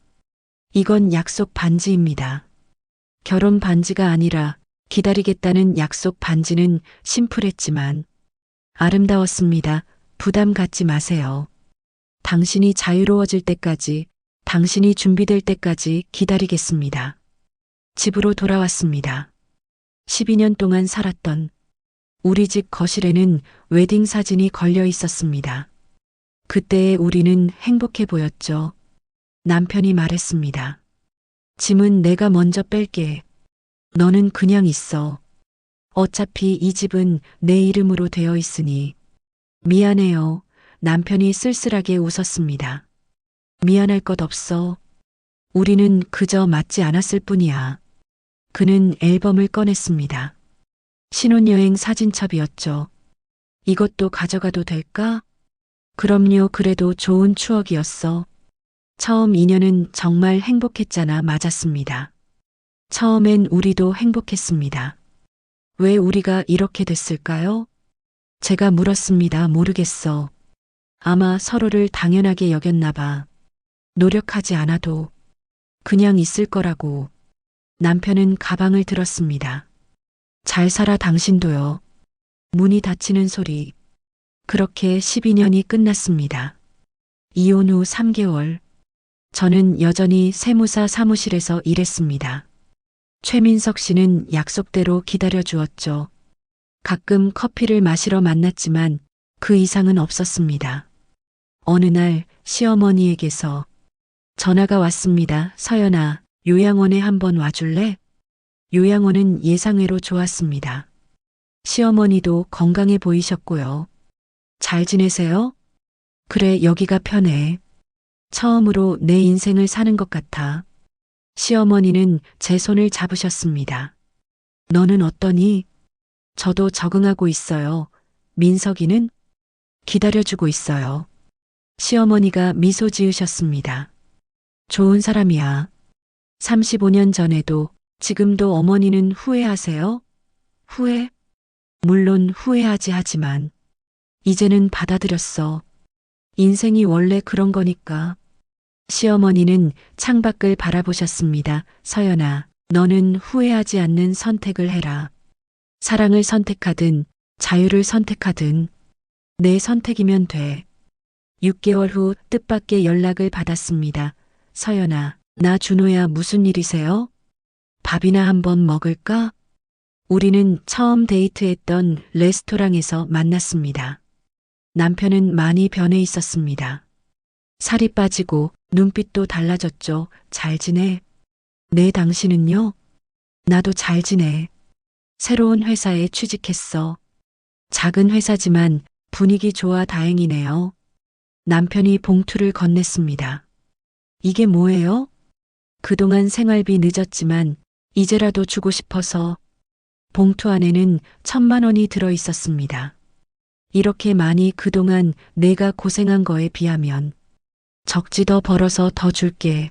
이건 약속 반지입니다. 결혼 반지가 아니라 기다리겠다는 약속 반지는 심플했지만 아름다웠습니다. 부담 갖지 마세요. 당신이 자유로워질 때까지, 당신이 준비될 때까지 기다리겠습니다. 집으로 돌아왔습니다. 12년 동안 살았던 우리 집 거실에는 웨딩 사진이 걸려 있었습니다. 그때의 우리는 행복해 보였죠. 남편이 말했습니다. 짐은 내가 먼저 뺄게. 너는 그냥 있어. 어차피 이 집은 내 이름으로 되어 있으니. 미안해요. 남편이 쓸쓸하게 웃었습니다. 미안할 것 없어. 우리는 그저 맞지 않았을 뿐이야. 그는 앨범을 꺼냈습니다. 신혼여행 사진첩이었죠. 이것도 가져가도 될까? 그럼요, 그래도 좋은 추억이었어. 처음 인연은 정말 행복했잖아. 맞았습니다. 처음엔 우리도 행복했습니다. 왜 우리가 이렇게 됐을까요? 제가 물었습니다. 모르겠어. 아마 서로를 당연하게 여겼나 봐. 노력하지 않아도 그냥 있을 거라고. 남편은 가방을 들었습니다. 잘 살아 당신도요. 문이 닫히는 소리. 그렇게 12년이 끝났습니다. 이혼 후 3개월. 저는 여전히 세무사 사무실에서 일했습니다. 최민석 씨는 약속대로 기다려 주었죠. 가끔 커피를 마시러 만났지만 그 이상은 없었습니다. 어느 날 시어머니에게서 전화가 왔습니다. 서연아, 요양원에 한번 와줄래? 요양원은 예상외로 좋았습니다. 시어머니도 건강해 보이셨고요. 잘 지내세요? 그래, 여기가 편해. 처음으로 내 인생을 사는 것 같아. 시어머니는 제 손을 잡으셨습니다. 너는 어떠니? 저도 적응하고 있어요. 민석이는? 기다려주고 있어요. 시어머니가 미소 지으셨습니다. 좋은 사람이야. 35년 전에도 지금도 어머니는 후회하세요? 후회? 물론 후회하지 하지만 이제는 받아들였어. 인생이 원래 그런 거니까. 시어머니는 창밖을 바라보셨습니다. 서연아, 너는 후회하지 않는 선택을 해라. 사랑을 선택하든 자유를 선택하든 내 선택이면 돼. 6개월 후 뜻밖의 연락을 받았습니다. 서연아, 나 준호야, 무슨 일이세요? 밥이나 한번 먹을까? 우리는 처음 데이트했던 레스토랑에서 만났습니다. 남편은 많이 변해 있었습니다. 살이 빠지고 눈빛도 달라졌죠. 잘 지내? 네, 당신은요? 나도 잘 지내. 새로운 회사에 취직했어. 작은 회사지만 분위기 좋아 다행이네요. 남편이 봉투를 건넸습니다. 이게 뭐예요? 그동안 생활비 늦었지만 이제라도 주고 싶어서. 봉투 안에는 1,000만 원이 들어 있었습니다. 이렇게 많이 그동안 내가 고생한 거에 비하면 적지, 더 벌어서 더 줄게.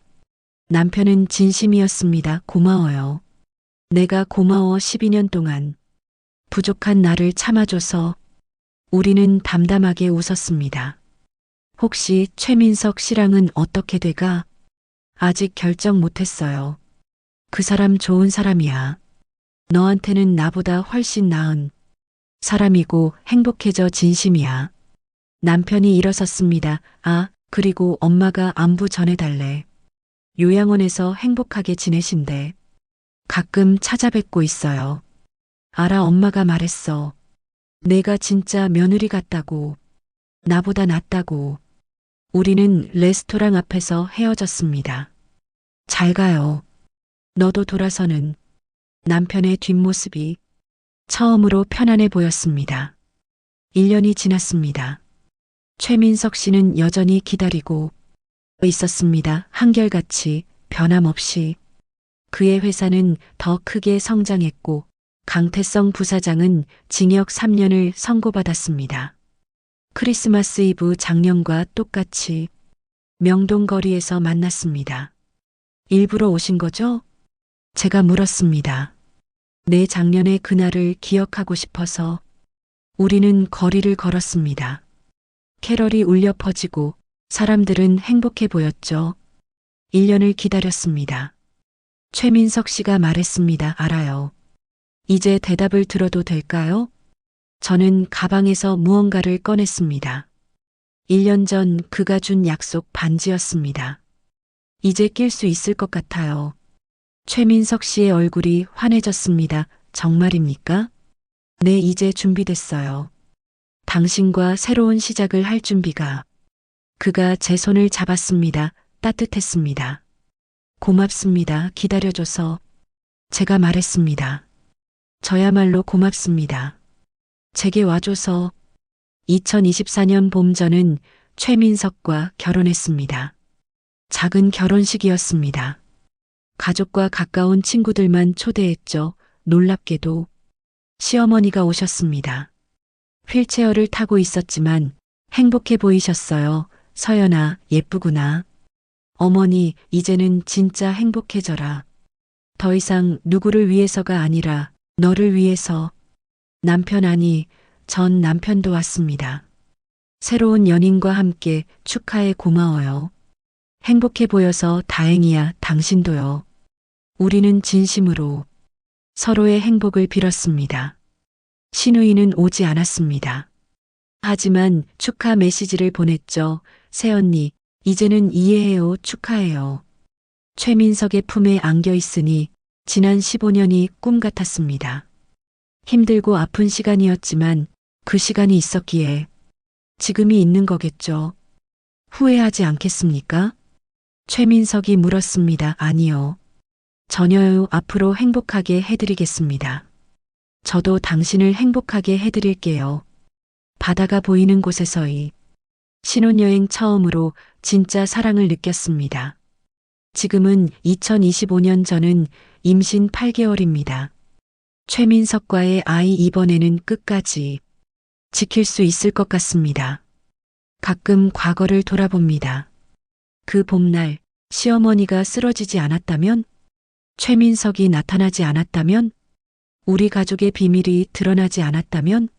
남편은 진심이었습니다. 고마워요. 내가 고마워. 12년 동안 부족한 나를 참아줘서. 우리는 담담하게 웃었습니다. 혹시 최민석 씨랑은 어떻게 돼가? 아직 결정 못했어요. 그 사람 좋은 사람이야. 너한테는 나보다 훨씬 나은 사람이고 행복해져. 진심이야. 남편이 일어섰습니다. 아, 그리고 엄마가 안부 전해달래. 요양원에서 행복하게 지내신대. 가끔 찾아뵙고 있어요. 알아, 엄마가 말했어. 내가 진짜 며느리 같다고. 나보다 낫다고. 우리는 레스토랑 앞에서 헤어졌습니다. 잘 가요. 너도 돌아서는. 남편의 뒷모습이 처음으로 편안해 보였습니다. 1년이 지났습니다. 최민석 씨는 여전히 기다리고 있었습니다. 한결같이, 변함없이. 그의 회사는 더 크게 성장했고 강태성 부사장은 징역 3년을 선고받았습니다. 크리스마스 이브 작년과 똑같이 명동거리에서 만났습니다. 일부러 오신 거죠? 제가 물었습니다. 내 작년의 그날을 기억하고 싶어서. 우리는 거리를 걸었습니다. 캐럴이 울려 퍼지고 사람들은 행복해 보였죠. 1년을 기다렸습니다. 최민석 씨가 말했습니다. 알아요. 이제 대답을 들어도 될까요? 저는 가방에서 무언가를 꺼냈습니다. 1년 전 그가 준 약속 반지였습니다. 이제 낄 수 있을 것 같아요. 최민석 씨의 얼굴이 환해졌습니다. 정말입니까? 네, 이제 준비됐어요. 당신과 새로운 시작을 할 준비가. 그가 제 손을 잡았습니다. 따뜻했습니다. 고맙습니다. 기다려줘서. 제가 말했습니다. 저야말로 고맙습니다. 제게 와줘서. 2024년 봄 저는 최민석과 결혼했습니다. 작은 결혼식이었습니다. 가족과 가까운 친구들만 초대했죠. 놀랍게도 시어머니가 오셨습니다. 휠체어를 타고 있었지만 행복해 보이셨어요. 서연아, 예쁘구나. 어머니, 이제는 진짜 행복해져라. 더 이상 누구를 위해서가 아니라 너를 위해서. 남편 아니, 전 남편도 왔습니다. 새로운 연인과 함께 축하해 고마워요. 행복해 보여서 다행이야. 당신도요. 우리는 진심으로 서로의 행복을 빌었습니다. 시누이는 오지 않았습니다. 하지만 축하 메시지를 보냈죠. 새언니, 이제는 이해해요. 축하해요. 최민석의 품에 안겨 있으니 지난 15년이 꿈 같았습니다. 힘들고 아픈 시간이었지만 그 시간이 있었기에 지금이 있는 거겠죠. 후회하지 않겠습니까? 최민석이 물었습니다. 아니요. 전혀요. 앞으로 행복하게 해드리겠습니다. 저도 당신을 행복하게 해드릴게요. 바다가 보이는 곳에서의 신혼여행 처음으로 진짜 사랑을 느꼈습니다. 지금은 2025년 저는 임신 8개월입니다. 최민석과의 아이 이번에는 끝까지 지킬 수 있을 것 같습니다. 가끔 과거를 돌아봅니다. 그 봄날 시어머니가 쓰러지지 않았다면? 최민석이 나타나지 않았다면? 우리 가족의 비밀이 드러나지 않았다면?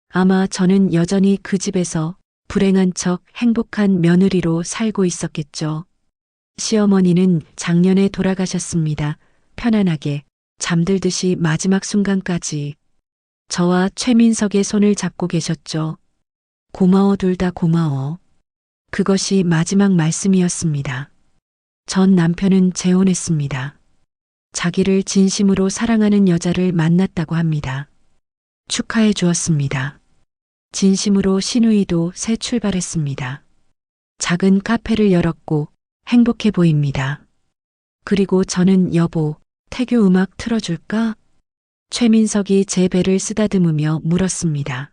아마 저는 여전히 그 집에서 불행한 척 행복한 며느리로 살고 있었겠죠. 시어머니는 작년에 돌아가셨습니다. 편안하게 잠들듯이 마지막 순간까지 저와 최민석의 손을 잡고 계셨죠. 고마워, 둘 다 고마워. 그것이 마지막 말씀이었습니다. 전 남편은 재혼했습니다. 자기를 진심으로 사랑하는 여자를 만났다고 합니다. 축하해 주었습니다. 진심으로 시누이도 새 출발했습니다. 작은 카페를 열었고 행복해 보입니다. 그리고 저는 여보, 태교 음악 틀어줄까? 최민석이 제 배를 쓰다듬으며 물었습니다.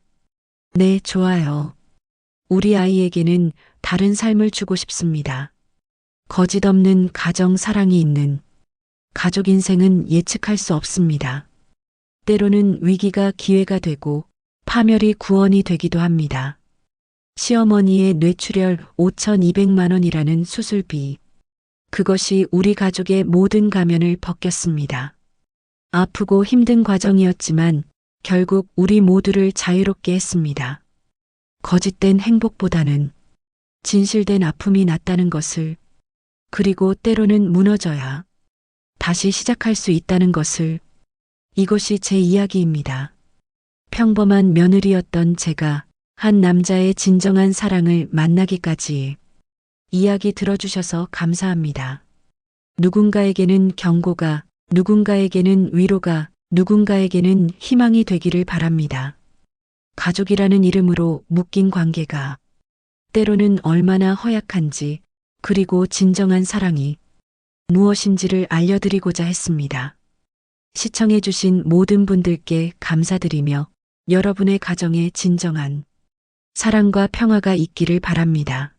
네, 좋아요. 우리 아이에게는 다른 삶을 주고 싶습니다. 거짓 없는 가정 사랑이 있는 가족 인생은 예측할 수 없습니다. 때로는 위기가 기회가 되고 파멸이 구원이 되기도 합니다. 시어머니의 뇌출혈 5,200만 원이라는 수술비. 그것이 우리 가족의 모든 가면을 벗겼습니다. 아프고 힘든 과정이었지만 결국 우리 모두를 자유롭게 했습니다. 거짓된 행복보다는 진실된 아픔이 낫다는 것을, 그리고 때로는 무너져야 다시 시작할 수 있다는 것을. 이것이 제 이야기입니다. 평범한 며느리였던 제가 한 남자의 진정한 사랑을 만나기까지. 이야기 들어주셔서 감사합니다. 누군가에게는 경고가, 누군가에게는 위로가, 누군가에게는 희망이 되기를 바랍니다. 가족이라는 이름으로 묶인 관계가 때로는 얼마나 허약한지, 그리고 진정한 사랑이 무엇인지를 알려드리고자 했습니다. 시청해주신 모든 분들께 감사드리며 여러분의 가정에 진정한 사랑과 평화가 있기를 바랍니다.